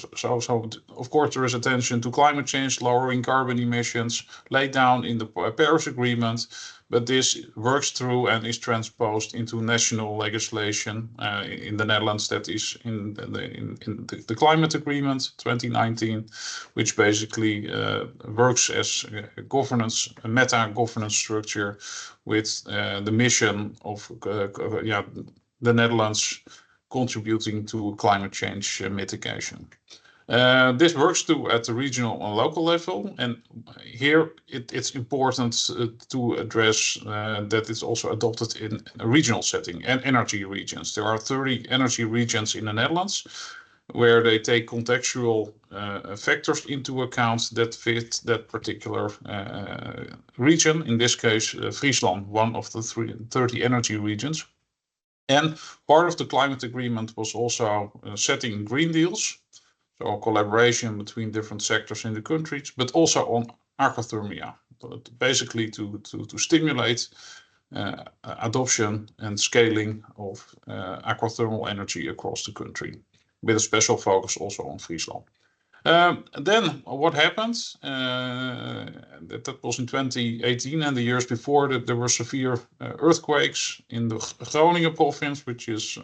of course there is attention to climate change, lowering carbon emissions, laid down in the Paris Agreement, but this works through and is transposed into national legislation in the Netherlands. That is in the Climate Agreement 2019, which basically works as a meta-governance structure with the mission of the Netherlands contributing to climate change mitigation. This works too at the regional and local level, and here it's important to address that it's also adopted in a regional setting and energy regions. There are 30 energy regions in the Netherlands where they take contextual factors into account that fit that particular region, in this case Friesland, one of the 30 energy regions. And part of the climate agreement was also setting green deals, so collaboration between different sectors in the countries, but also on aquathermia, basically to stimulate adoption and scaling of aquathermal energy across the country, with a special focus also on Friesland. Then what happened? That was in 2018, and the years before that there were severe earthquakes in the Groningen province, which is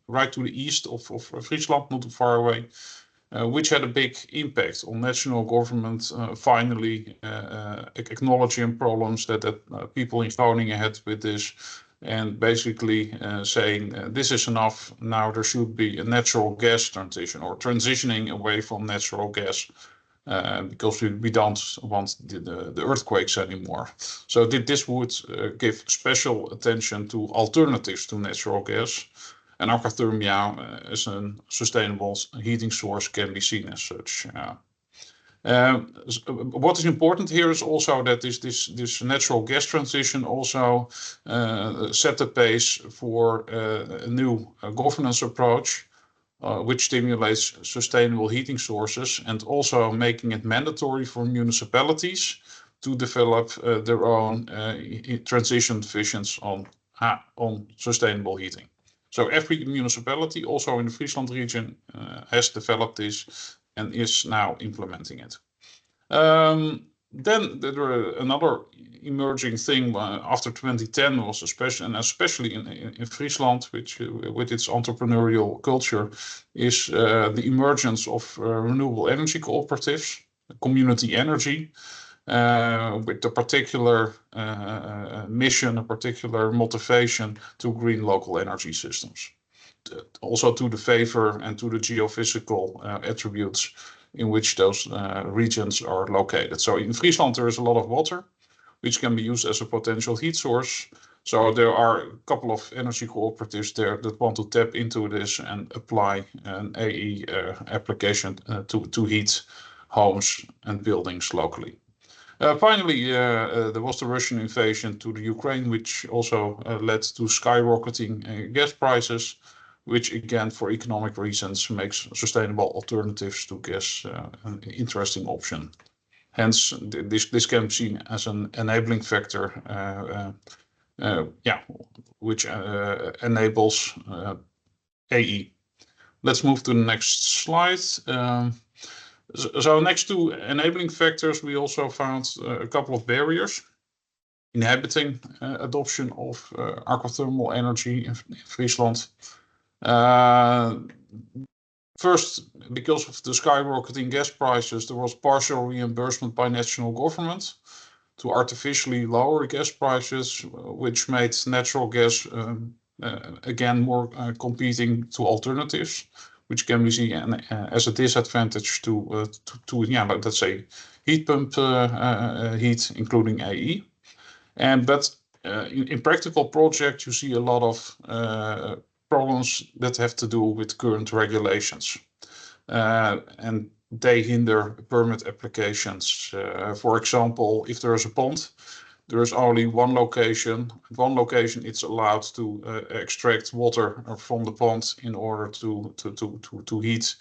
right to the east of Friesland, not too far away. Which had a big impact on national government finally acknowledging problems that people in Groningen had with this, and basically saying this is enough, now there should be a natural gas transition, or transitioning away from natural gas, because we don't want the earthquakes anymore. So this would give special attention to alternatives to natural gas. And aquathermia as a sustainable heating source can be seen as such. What is important here is also that this natural gas transition also set the pace for a new governance approach, which stimulates sustainable heating sources, and also making it mandatory for municipalities to develop their own transition visions on sustainable heating. So every municipality, also in the Friesland region, has developed this and is now implementing it. Then there were another emerging thing after 2010 was especially in Friesland, which with its entrepreneurial culture, is the emergence of renewable energy cooperatives, community energy. with a particular mission, a particular motivation to green local energy systems. Also to the favor and to the geophysical attributes in which those regions are located. So in Friesland, there is a lot of water, which can be used as a potential heat source. So there are a couple of energy cooperatives there that want to tap into this and apply an AE application to heat homes and buildings locally. Finally, there was the Russian invasion to the Ukraine, which also led to skyrocketing gas prices, which again, for economic reasons, makes sustainable alternatives to gas an interesting option. Hence, this can be seen as an enabling factor, which enables AE. Let's move to the next slide. So next to enabling factors, we also found a couple of barriers inhibiting adoption of aquathermal energy in Friesland. First, because of the skyrocketing gas prices, there was partial reimbursement by national government to artificially lower gas prices, which made natural gas again more competing to alternatives, which can be seen as a disadvantage to let's say heat pump heat, including AE. But in practical projects, you see a lot of problems that have to do with current regulations, and they hinder permit applications. For example, if there is a pond, there is only one location. One location it's allowed to extract water from the pond in order to heat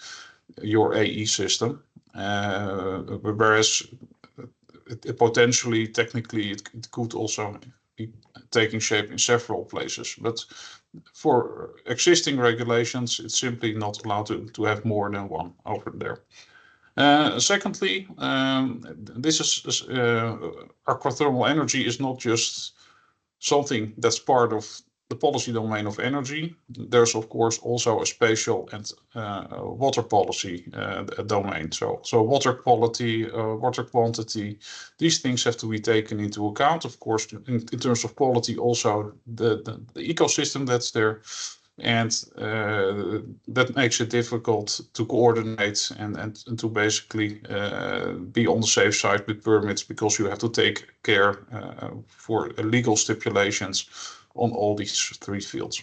your AE system. Whereas potentially, technically, it could also be taking shape in several places. But for existing regulations, it's simply not allowed to have more than one over there. Secondly, this is aquathermal energy is not just something that's part of the policy domain of energy. There's of course also a spatial and water policy domain. So water quality, water quantity, these things have to be taken into account. Of course, in terms of quality, also the ecosystem that's there. And that makes it difficult to coordinate and to basically be on the safe side with permits, because you have to take care for legal stipulations on all these three fields.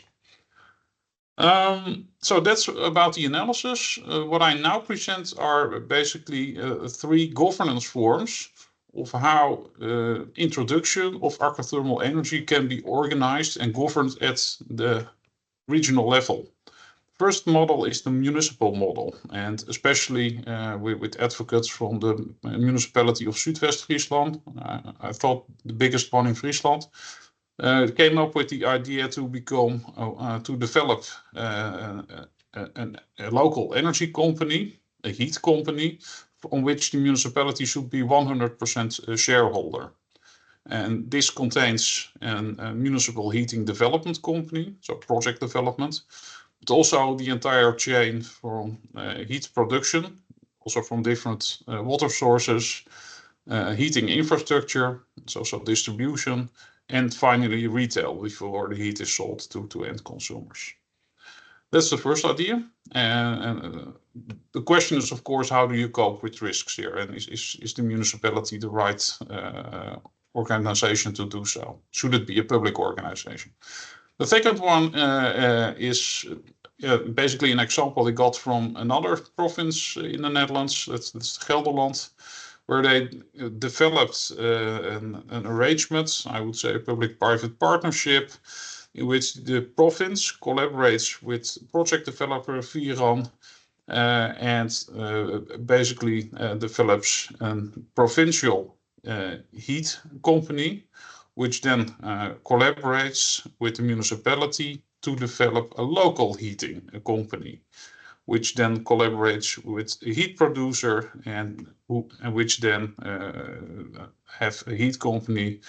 So that's about the analysis. What I now present are basically three governance forms of how introduction of aquathermal energy can be organized and governed at the regional level. First model is the municipal model, and especially with advocates from the municipality of Zuidwest-Friesland, I thought the biggest one in Friesland, came up with the idea to develop a local energy company, a heat company, on which the municipality should be 100% shareholder. And this contains a municipal heating development company, so project development, but also the entire chain from heat production, also from different water sources, heating infrastructure, it's also distribution, and finally retail before the heat is sold to end consumers. That's the first idea. And the question is, of course, how do you cope with risks here? And is the municipality the right organization to do so? Should it be a public organization? The second one is basically an example they got from another province in the Netherlands, that's Gelderland, where they developed an arrangement, I would say a public-private partnership, in which the province collaborates with project developer Viran and basically develops a provincial heat company, which then collaborates with the municipality to develop a local heating company, which then collaborates with a heat producer and which then have a heat company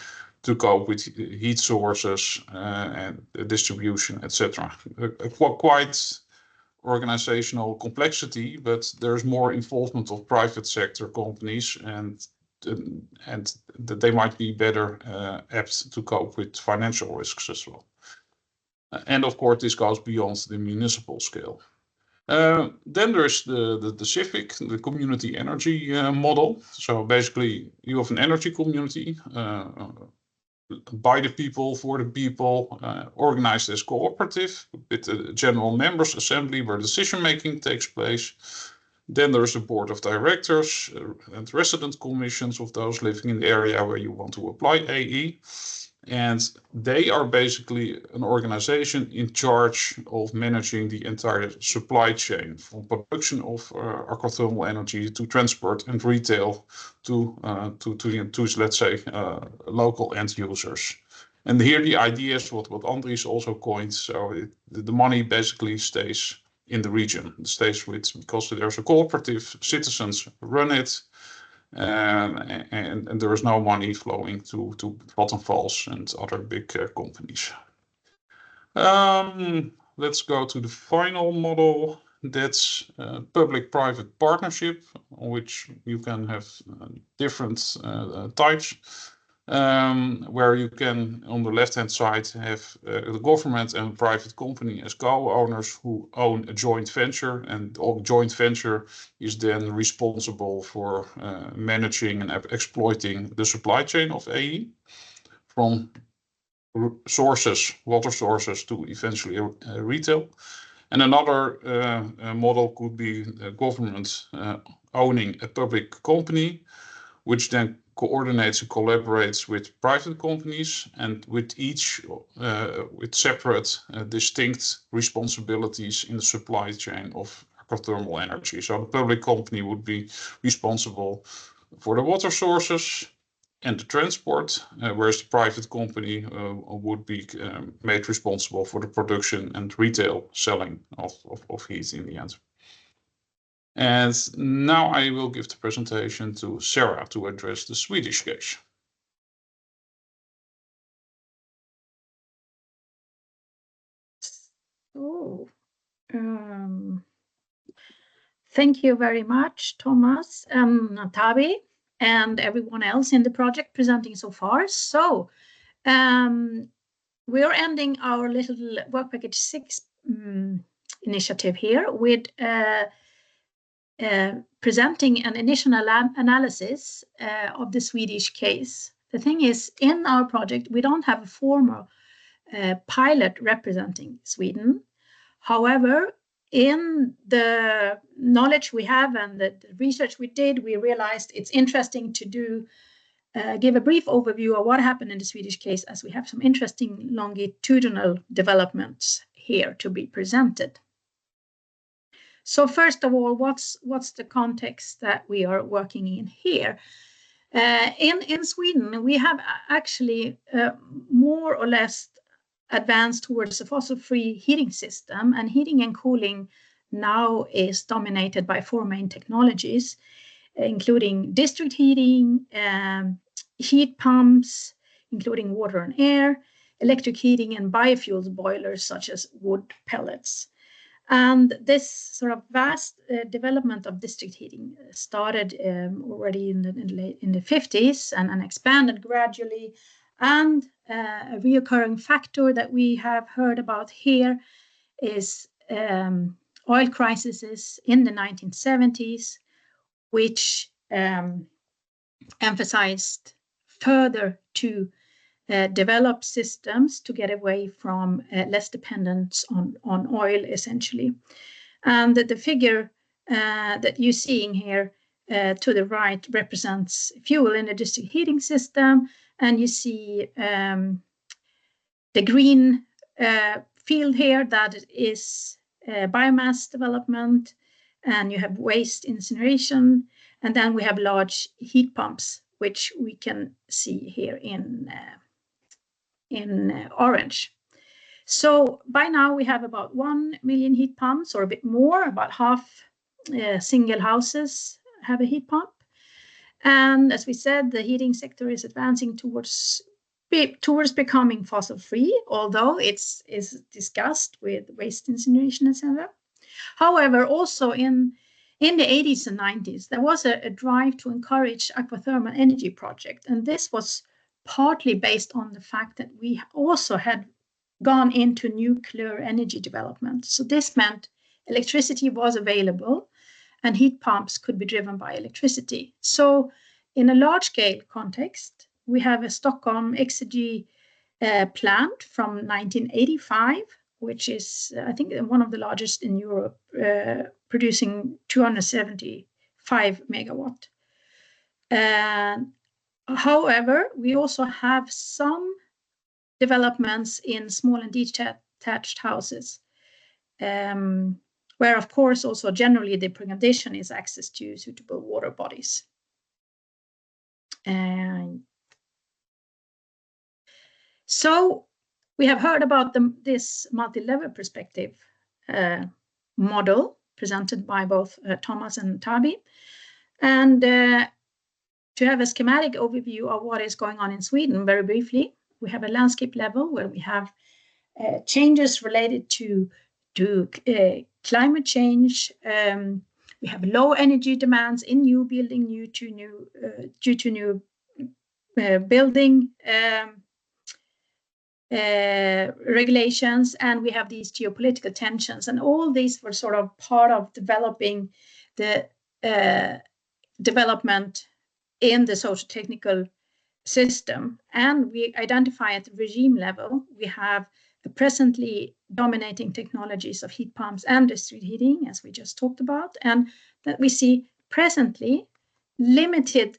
to cope with heat sources and distribution, etc. Quite organizational complexity, but there's more involvement of private sector companies, and and that they might be better apt to cope with financial risks as well. And of course, this goes beyond the municipal scale. Then there's the civic, the community energy model. So basically, you have an energy community by the people, for the people, organized as cooperative with a general members assembly where decision-making takes place. Then there's a board of directors and resident commissions of those living in the area where you want to apply AE. And they are basically an organization in charge of managing the entire supply chain, from production of aquathermal energy to transport and retail to let's say, local end users. And here the idea is what Andries also coined. So the money basically stays in the region. It stays because there's a cooperative, citizens run it. And there is no money flowing to Vattenfalls and other big companies. Let's go to the final model. That's public-private partnership, which you can have different types. Where you can, on the left-hand side, have the government and private company as co-owners who own a joint venture, and all joint venture is then responsible for managing and exploiting the supply chain of AE from sources, water sources, to eventually retail. And another model could be government owning a public company, which then coordinates and collaborates with private companies, and with each with separate distinct responsibilities in the supply chain of aquathermal energy. So the public company would be responsible for the water sources and the transport, whereas the private company would be made responsible for the production and retail selling of heat in the end. And now I will give the presentation to Sarah to address the Swedish case. So, thank you very much, Thomas and Tabi, and everyone else in the project presenting so far. So, we're ending our little work package 6 initiative here with presenting an initial analysis of the Swedish case. The thing is, in our project, we don't have a formal pilot representing Sweden. However, in the knowledge we have and the research we did, we realized it's interesting to give a brief overview of what happened in the Swedish case, as we have some interesting longitudinal developments here to be presented. So first of all, what's the context that we are working in here? In Sweden, we have actually more or less advanced towards a fossil-free heating system, and heating and cooling now is dominated by 4 main technologies, including district heating, heat pumps, including water and air, electric heating, and biofuels boilers such as wood pellets. And this sort of vast development of district heating started already in the 50s and expanded gradually. And a reoccurring factor that we have heard about here is oil crises in the 1970s, which emphasized further to develop systems to get away from less dependence on oil, essentially. And the figure that you're seeing here to the right represents fuel in the district heating system. And you see the green field here, that is biomass development, and you have waste incineration. And then we have large heat pumps, which we can see here in orange. So by now we have about 1 million heat pumps, or a bit more, about half single houses have a heat pump. And as we said, the heating sector is advancing towards becoming fossil-free, although it's discussed with waste incineration, etc. However, also in in the 80s and 90s, there was a drive to encourage aquathermal energy project. And this was partly based on the fact that we also had gone into nuclear energy development. So this meant electricity was available and heat pumps could be driven by electricity. So in a large-scale context, we have a Stockholm Exergy plant from 1985, which is, I think, one of the largest in Europe, producing 275 megawatt. However, we also have some developments in small and detached houses, where, of course, also generally the precondition is access to suitable water bodies. So we have heard about this multi-level perspective model presented by both Thomas and Tabi. And to have a schematic overview of what is going on in Sweden, very briefly, we have a landscape level where we have changes related to climate change. We have low energy demands in new building due to new building regulations, and we have these geopolitical tensions, and all these were sort of part of developing the development in the socio-technical system. And we identify at the regime level, we have the presently dominating technologies of heat pumps and district heating, as we just talked about, and that we see presently limited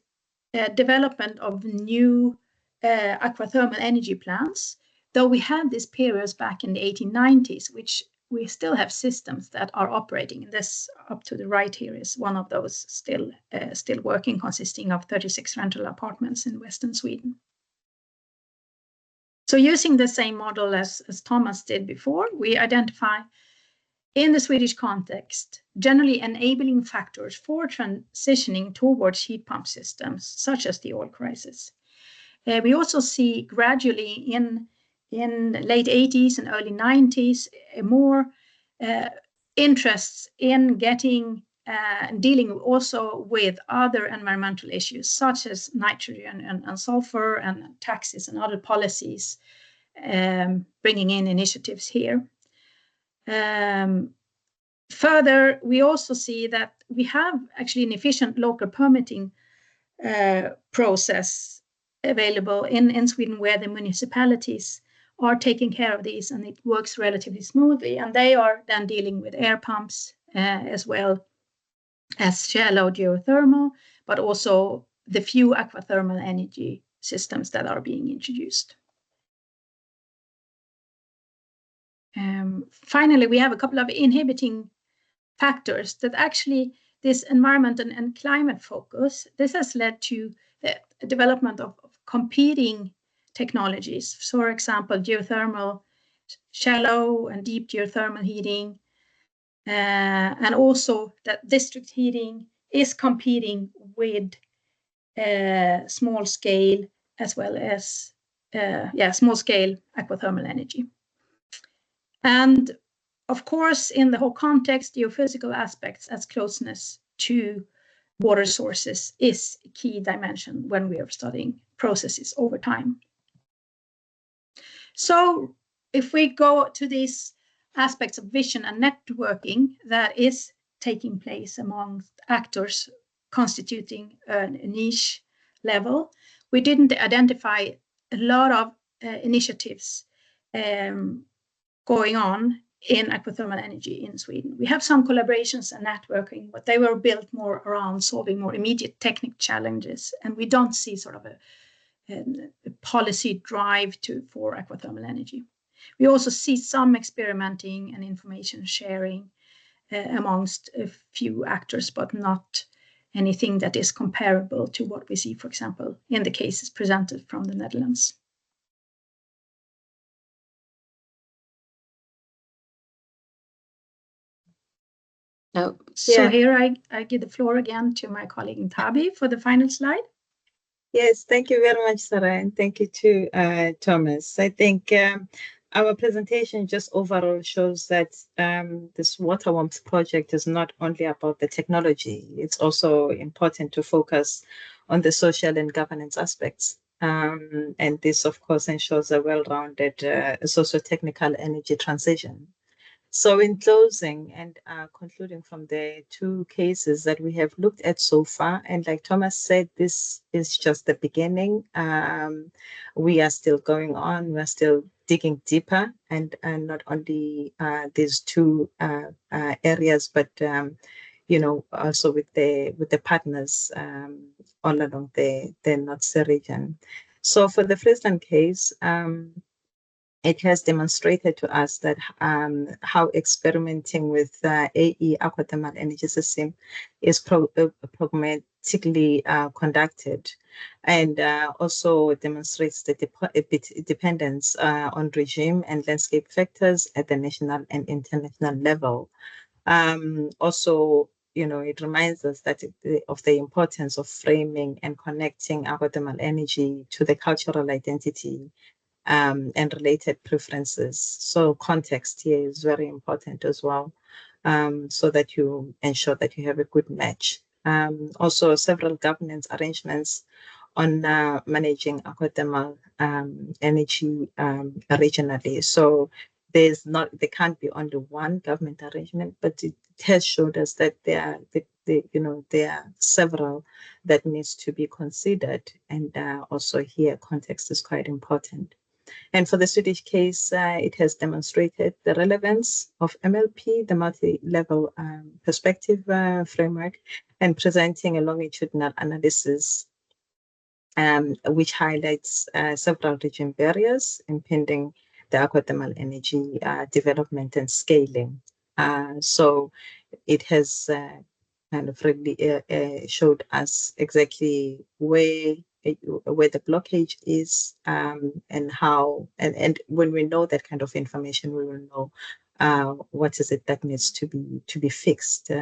development of new aquathermal energy plants, though we had these periods back in the 1890s, which we still have systems that are operating. And this up to the right here is one of those still working, consisting of 36 rental apartments in Western Sweden. So using the same model as Thomas did before, we identify in the Swedish context, generally enabling factors for transitioning towards heat pump systems, such as the oil crisis. We also see gradually in late 80s and early 90s, more interests in getting dealing also with other environmental issues, such as nitrogen and sulfur and taxes and other policies, bringing in initiatives here. Further, we also see that we have actually an efficient local permitting process available in Sweden, where the municipalities are taking care of these, and it works relatively smoothly. And they are then dealing with air pumps as well as shallow geothermal, but also the few aquathermal energy systems that are being introduced. Finally, we have a couple of inhibiting factors that actually this environment and climate focus, this has led to the development of competing technologies. So, for example, geothermal, shallow and deep geothermal heating, and also that district heating is competing with small scale as well as small scale aquathermal energy. And of course, in the whole context, geophysical aspects as closeness to water sources is a key dimension when we are studying processes over time. So if we go to these aspects of vision and networking that is taking place among actors constituting a niche level, we didn't identify a lot of initiatives going on in aquathermal energy in Sweden. We have some collaborations and networking, but they were built more around solving more immediate technical challenges, and we don't see sort of a policy drive for aquathermal energy. We also see some experimenting and information sharing amongst a few actors, but not anything that is comparable to what we see, for example, in the cases presented from the Netherlands. So here I give the floor again to my colleague Tabi for the final slide. Yes, thank you very much, Sarah, and thank you to Thomas. I think Our presentation just overall shows that this WaterWarmth project is not only about the technology, it's also important to focus on the social and governance aspects. And this, of course, ensures a well-rounded socio-technical energy transition. So in closing and concluding from the two cases that we have looked at so far, and like Thomas said, this is just the beginning. We are still going on, we're still digging deeper, and not only these two areas, but also with the partners all along the North Sea region. So for the Friesland case, it has demonstrated to us that how experimenting with AE aquathermal energy system is pragmatically conducted, and also demonstrates the dependence on regime and landscape factors at the national and international level. Also, it reminds us that of the importance of framing and connecting aquathermal energy to the cultural identity and related preferences. So context here is very important as well, so that you ensure that you have a good match. Also, several governance arrangements on managing aquathermal energy regionally. So there can't be only one government arrangement, but it has showed us that there are several that needs to be considered, and also here context is quite important. And for the Swedish case, it has demonstrated the relevance of MLP, the multi-level perspective framework, and presenting a longitudinal analysis which highlights several region barriers impeding the aquathermal energy development and scaling. So it has kind of really showed us exactly where the blockage is, and how, and when we know that kind of information, we will know what is it that needs to be fixed.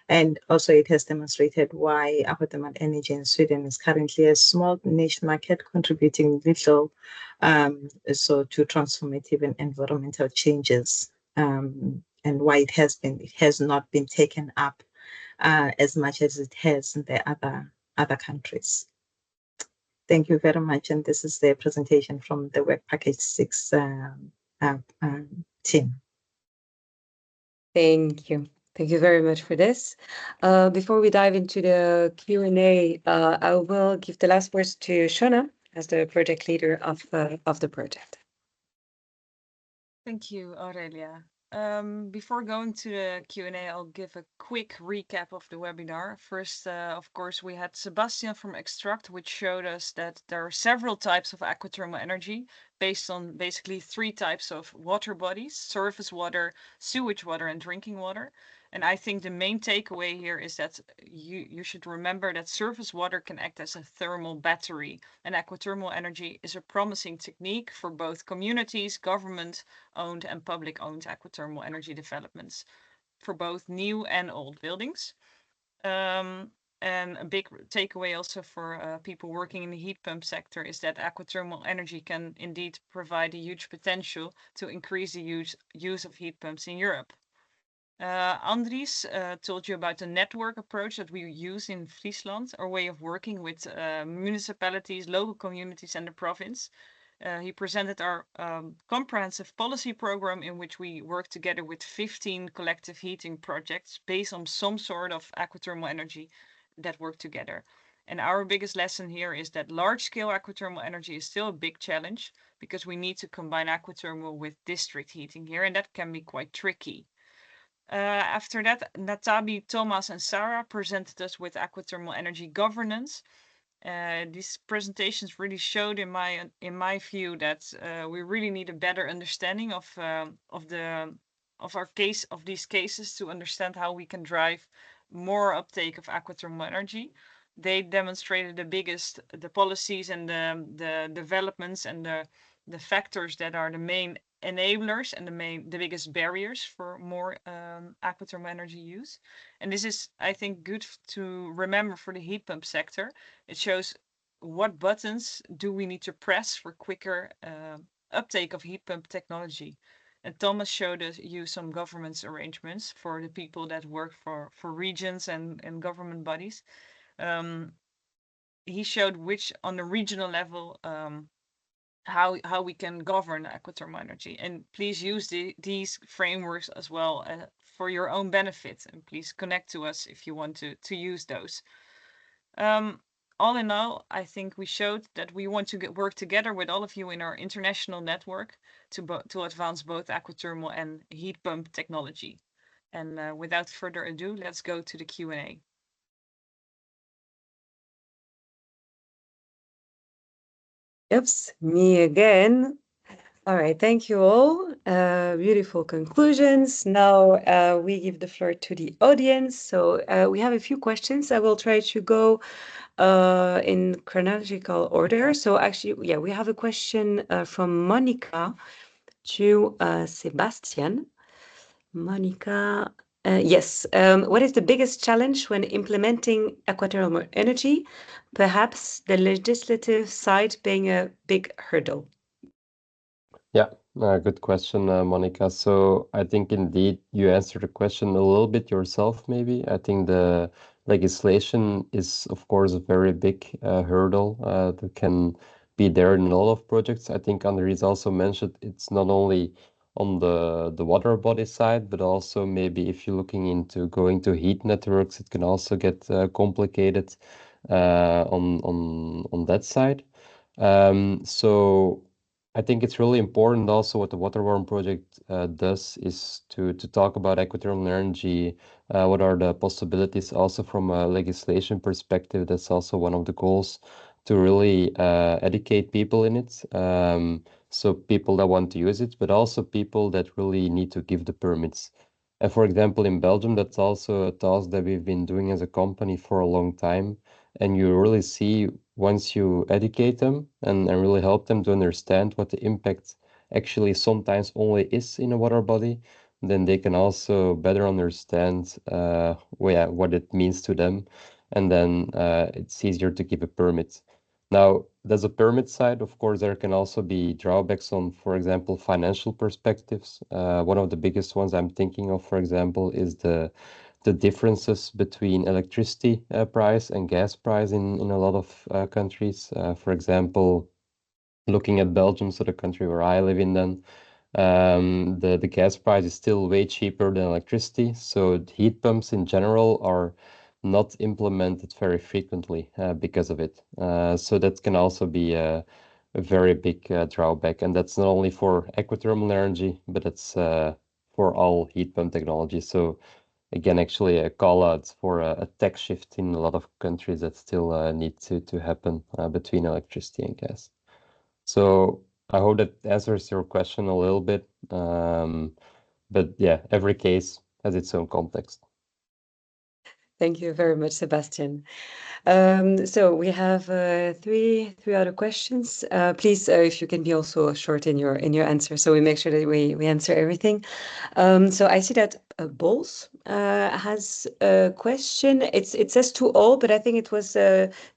And also it has demonstrated why aquathermal energy in Sweden is currently a small niche market contributing little so to transformative and environmental changes, and why it has not been taken up as much as it has in the other countries. Thank you very much. And this is the presentation from the Work Package 6 team. Thank you. Thank you very much for this. Before we dive into the Q&A, I will give the last words to Shona as the project leader of the project. Thank you, Aurelia. Before going to the Q&A, I'll give a quick recap of the webinar. First, of course, we had Sebastian from Extract, which showed us that there are several types of aquathermal energy based on basically 3 types of water bodies: surface water, sewage water, and drinking water. And I think the main takeaway here is that you should remember that surface water can act as a thermal battery, and aquathermal energy is a promising technique for both communities, government-owned and public-owned aquathermal energy developments for both new and old buildings. And a big takeaway also for people working in the heat pump sector is that aquathermal energy can indeed provide a huge potential to increase the use of heat pumps in Europe. Andries told you about the network approach that we use in Friesland, our way of working with municipalities, local communities, and the province. He presented our comprehensive policy program in which we work together with 15 collective heating projects based on some sort of aquathermal energy that work together. And our biggest lesson here is that large-scale aquathermal energy is still a big challenge because we need to combine aquathermal with district heating here, and that can be quite tricky. After that, Natabi, Thomas, and Sarah presented us with aquathermal energy governance. These presentations really showed, in my view, that we really need a better understanding of these cases to understand how we can drive more uptake of aquathermal energy. They demonstrated the policies and the developments and the factors that are the main enablers and the biggest barriers for more aquathermal energy use. And this is, I think, good to remember for the heat pump sector. It shows what buttons do we need to press for quicker uptake of heat pump technology. And Thomas showed you some governance arrangements for the people that work for regions and government bodies. He showed which on the regional level how we can govern aquathermal energy. And please use these frameworks as well for your own benefit. And please connect to us if you want to use those. All in all, I think we showed that we want to work together with all of you in our international network to advance both aquathermal and heat pump technology. And without further ado, let's go to the Q&A. Oops, me again. All right, thank you all. Beautiful conclusions. Now we give the floor to the audience. So we have a few questions. I will try to go in chronological order. So actually, yeah, we have a question from Monica to Sebastian. Monica, yes. What is the biggest challenge when implementing aquathermal energy? Perhaps the legislative side being a big hurdle. Yeah, good question, Monica. So I think indeed you answered the question a little bit yourself, maybe. I think the legislation is, of course, a very big hurdle that can be there in a lot of projects. I think Annelies also mentioned it's not only on the water body side, but also maybe if you're looking into going to heat networks, it can also get complicated on that side. So I think it's really important also what the WaterWarmth project does is to talk about aquathermal energy. What are the possibilities also from a legislation perspective? That's also one of the goals to really educate people in it. So people that want to use it, but also people that really need to give the permits. And for example, in Belgium, that's also a task that we've been doing as a company for a long time. And you really see once you educate them and really help them to understand what the impact actually sometimes only is in a water body, then they can also better understand what it means to them. And then it's easier to give a permit. Now, there's a permit side. Of course, there can also be drawbacks on, for example, financial perspectives. One of the biggest ones I'm thinking of, for example, is the differences between electricity price and gas price in a lot of countries. For example, looking at Belgium, so the country where I live in, then the gas price is still way cheaper than electricity. So heat pumps in general are not implemented very frequently because of it. So that can also be a very big drawback. And that's not only for aquathermal energy, but it's for all heat pump technology. So again, actually a call out for a tech shift in a lot of countries that still need to happen between electricity and gas. So I hope that answers your question a little bit. But yeah, every case has its own context. Thank you very much, Sebastian. So we have three other questions. Please, if you can be also short in your answer, so we make sure that we answer everything. So I see that Bols has a question. It says to all, but I think it was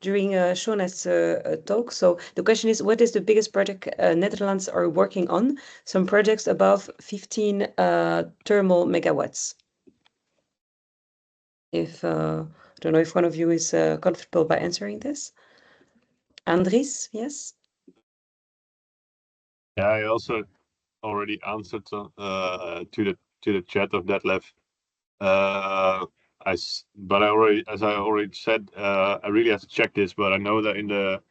during Shona's talk. So the question is, what is the biggest project Netherlands are working on? Some projects above 15 thermal megawatts. If I don't know if one of you is comfortable by answering this. Andries, yes? Yeah, I also already answered to the chat of Detlef. But as I already said, I really have to check this, but I know that in the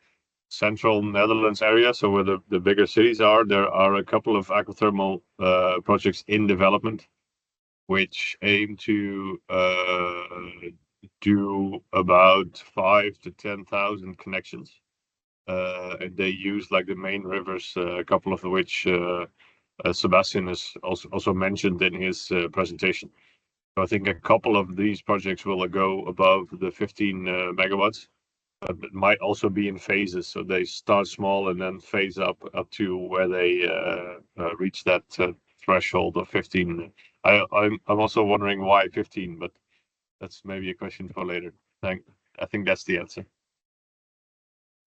central Netherlands area, so where the bigger cities are, there are a couple of aquathermal projects in development, which aim to do about 5,000 to 10,000 connections. And they use like the main rivers, a couple of which Sebastian has also mentioned in his presentation. So I think a couple of these projects will go above the 15 megawatts. It might also be in phases, so they start small and then phase up to where they reach that threshold of 15. I'm also wondering why 15, but that's maybe a question for later. I think that's the answer.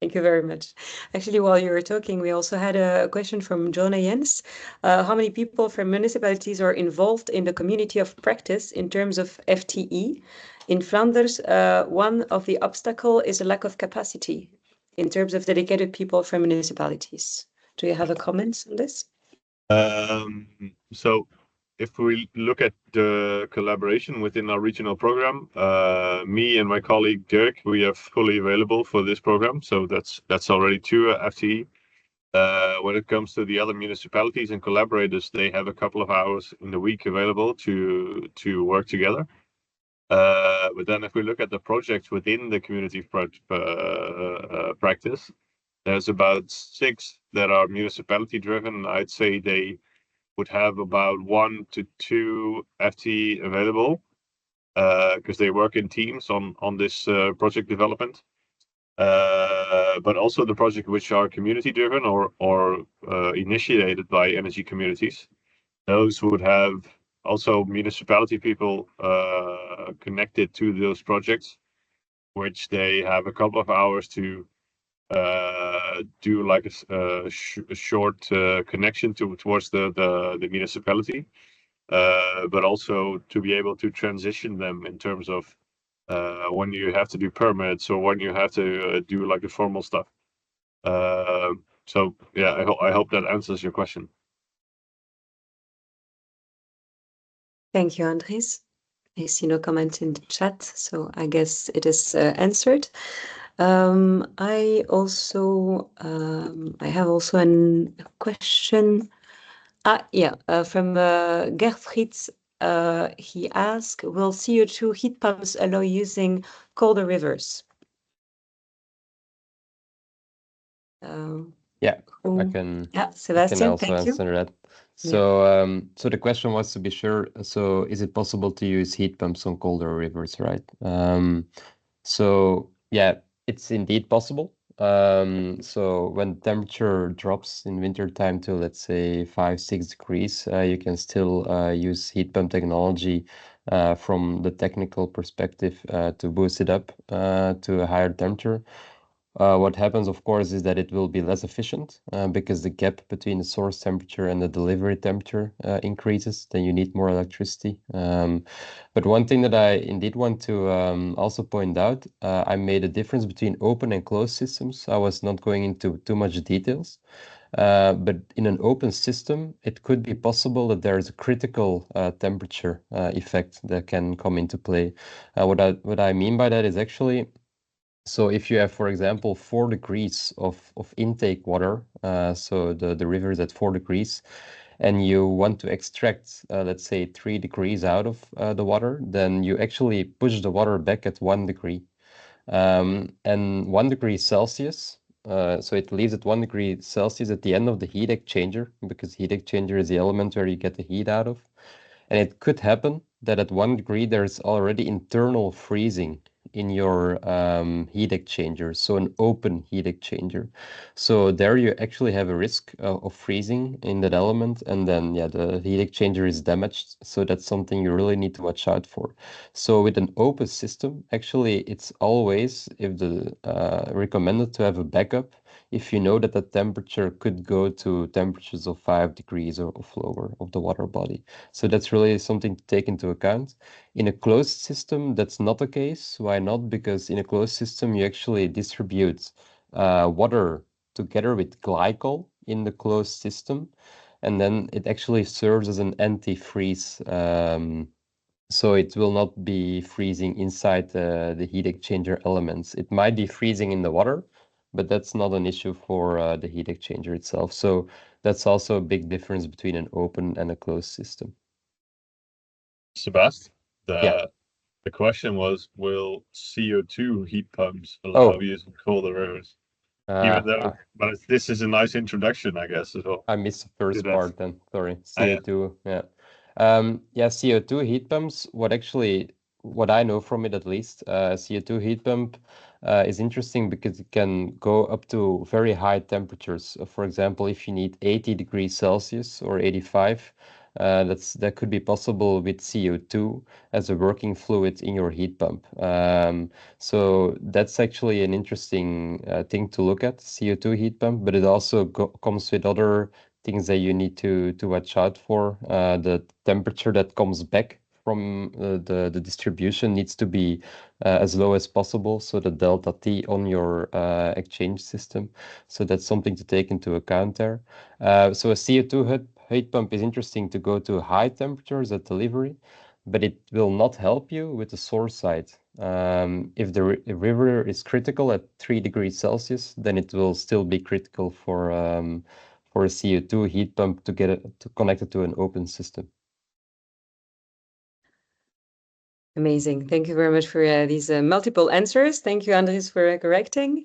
Thank you very much. Actually, while you were talking, we also had a question from Jonah Jens. How many people from municipalities are involved in the community of practice in terms of FTE? In Flanders, one of the obstacles is a lack of capacity in terms of dedicated people from municipalities. Do you have a comment on this? So if we look at the collaboration within our regional program, me and my colleague Dirk, we are fully available for this program. So that's already 2 FTE. When it comes to the other municipalities and collaborators, they have a couple of hours in the week available to work together. But then if we look at the projects within the community practice, there's about 6 that are municipality driven. I'd say they would have about 1 to 2 FTE available because they work in teams on this project development. But also the projects which are community driven or initiated by energy communities, those would have also municipality people connected to those projects, which they have a couple of hours to do like a short connection towards the municipality, but also to be able to transition them in terms of when you have to do permits or when you have to do like the formal stuff. So yeah, I hope that answers your question. Thank you, Andries. I see no comment in the chat, so I guess it is answered. I have also a question. From Gerfried. He asked, will CO2 heat pumps allow using colder rivers? Yeah, I can. Yeah, I can Sebastian, also thank you. answer that. So, so the question was to be sure. So, is it possible to use heat pumps on colder rivers, right? So yeah, it's indeed possible. So when temperature drops in winter time to, let's say, 5-6 degrees, you can still use heat pump technology from the technical perspective to boost it up to a higher temperature. What happens, of course, is that it will be less efficient because the gap between the source temperature and the delivery temperature increases. Then you need more electricity. But one thing that I indeed want to also point out, I made a difference between open and closed systems. I was not going into too much details. But in an open system, it could be possible that there is a critical temperature effect that can come into play. What I mean by that is actually, so if you have, for example, 4 degrees of intake water, so the river is at 4 degrees, and you want to extract, let's say, 3 degrees out of the water, then you actually push the water back at 1 degree. And 1 degree Celsius, so it leaves at 1 degree Celsius at the end of the heat exchanger, because heat exchanger is the element where you get the heat out of. And it could happen that at 1 degree there's already internal freezing in your heat exchanger, so an open heat exchanger. So there you actually have a risk of freezing in that element, and then yeah, the heat exchanger is damaged. So that's something you really need to watch out for. So with an open system, actually it's always recommended to have a backup if you know that the temperature could go to temperatures of 5 degrees or lower of the water body. So that's really something to take into account. In a closed system, that's not the case. Why not? Because in a closed system, you actually distribute water together with glycol in the closed system, and then it actually serves as an antifreeze. So it will not be freezing inside the heat exchanger elements. It might be freezing in the water, but that's not an issue for the heat exchanger itself. So that's also a big difference between an open and a closed system. Sebast, the question was, will CO2 heat pumps allow Oh. use of colder rivers? Even though, but this is a nice introduction, I guess, as well. I missed the first part then. Sorry. Yeah. CO2. Yeah. Yeah, CO2 heat pumps, what I know from it at least, CO2 heat pump is interesting because it can go up to very high temperatures. For example, if you need 80 degrees Celsius or 85, that could be possible with CO2 as a working fluid in your heat pump. So that's actually an interesting thing to look at, CO2 heat pump, but it also comes with other things that you need to watch out for. The temperature that comes back from the distribution needs to be as low as possible, so the delta T on your exchange system. So that's something to take into account there. So a CO2 heat pump is interesting to go to high temperatures at delivery, but it will not help you with the source side. If the river is critical at 3 degrees Celsius, then it will still be critical for a CO2 heat pump to get it to connect it to an open system. Amazing. Thank you very much for these multiple answers. Thank you, Andres, for correcting.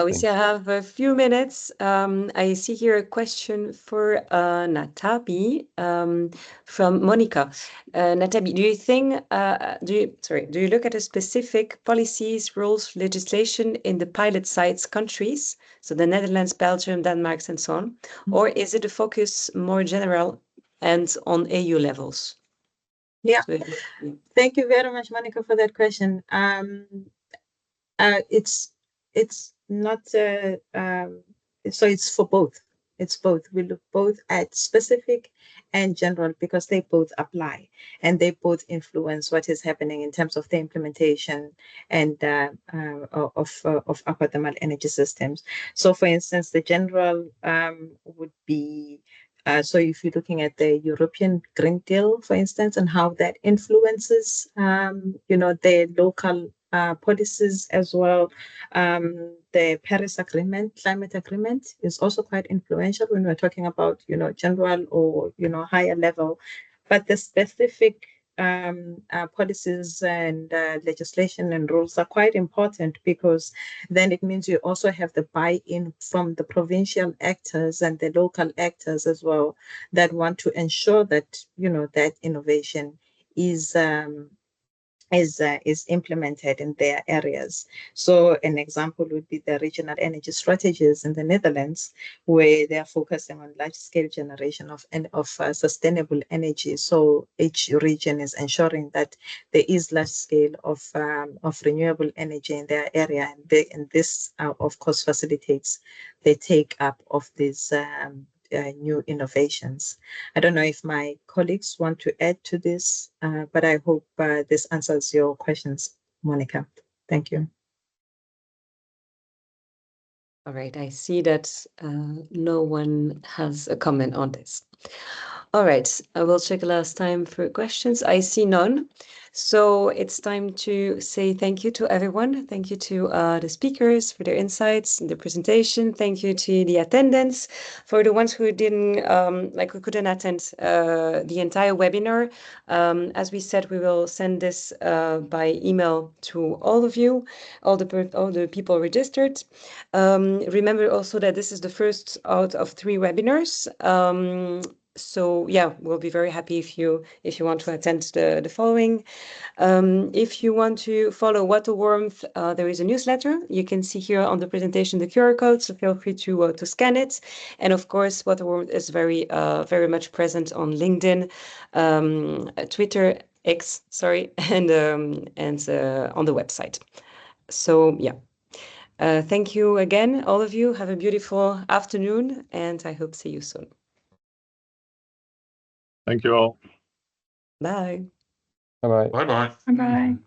We still have a few minutes. I see here a question for Natabi from Monica. Natabi, do you think, do you look at a specific policies, rules, legislation in the pilot sites countries, so the Netherlands, Belgium, Denmark, and so on, or is it a focus more general and on EU levels? Yeah. So, Thank you very much, Monica, for that question. It's not so it's for both. It's both. We look both at specific and general because they both apply and they both influence what is happening in terms of the implementation and of aquathermal energy systems. So, for instance, the general would be. So if you're looking at the European Green Deal, for instance, and how that influences, the local policies as well. The Paris Agreement, climate agreement, is also quite influential when we're talking about, general or, higher level. But the specific policies and legislation and rules are quite important because then it means you also have the buy-in from the provincial actors and the local actors as well that want to ensure that, that innovation is implemented in their areas. So an example would be the regional energy strategies in the Netherlands, where they are focusing on large-scale generation of sustainable energy. So each region is ensuring that there is large scale of renewable energy in their area, and this, of course, facilitates the take up of these new innovations. I don't know if my colleagues want to add to this, but I hope this answers your questions, Monica. Thank you. All right, I see that no one has a comment on this. All right, I will check last time for questions. I see none. So it's time to say thank you to everyone. Thank you to the speakers for their insights and the presentation. Thank you to the attendants. For the ones who didn't, who couldn't attend the entire webinar, as we said, we will send this by email to all of you, all the people registered. Remember also that this is the first out of 3 webinars. So yeah, we'll be very happy if you want to attend the following. If you want to follow WaterWarmth, there is a newsletter. You can see here on the presentation the QR code, so feel free to scan it. And of course, WaterWarmth is very much present on LinkedIn, Twitter, X, sorry, and on the website. So yeah. Thank you again, all of you. Have a beautiful afternoon, and I hope to see you soon. Thank you all. Bye. Bye-bye. Bye-bye. Bye-bye.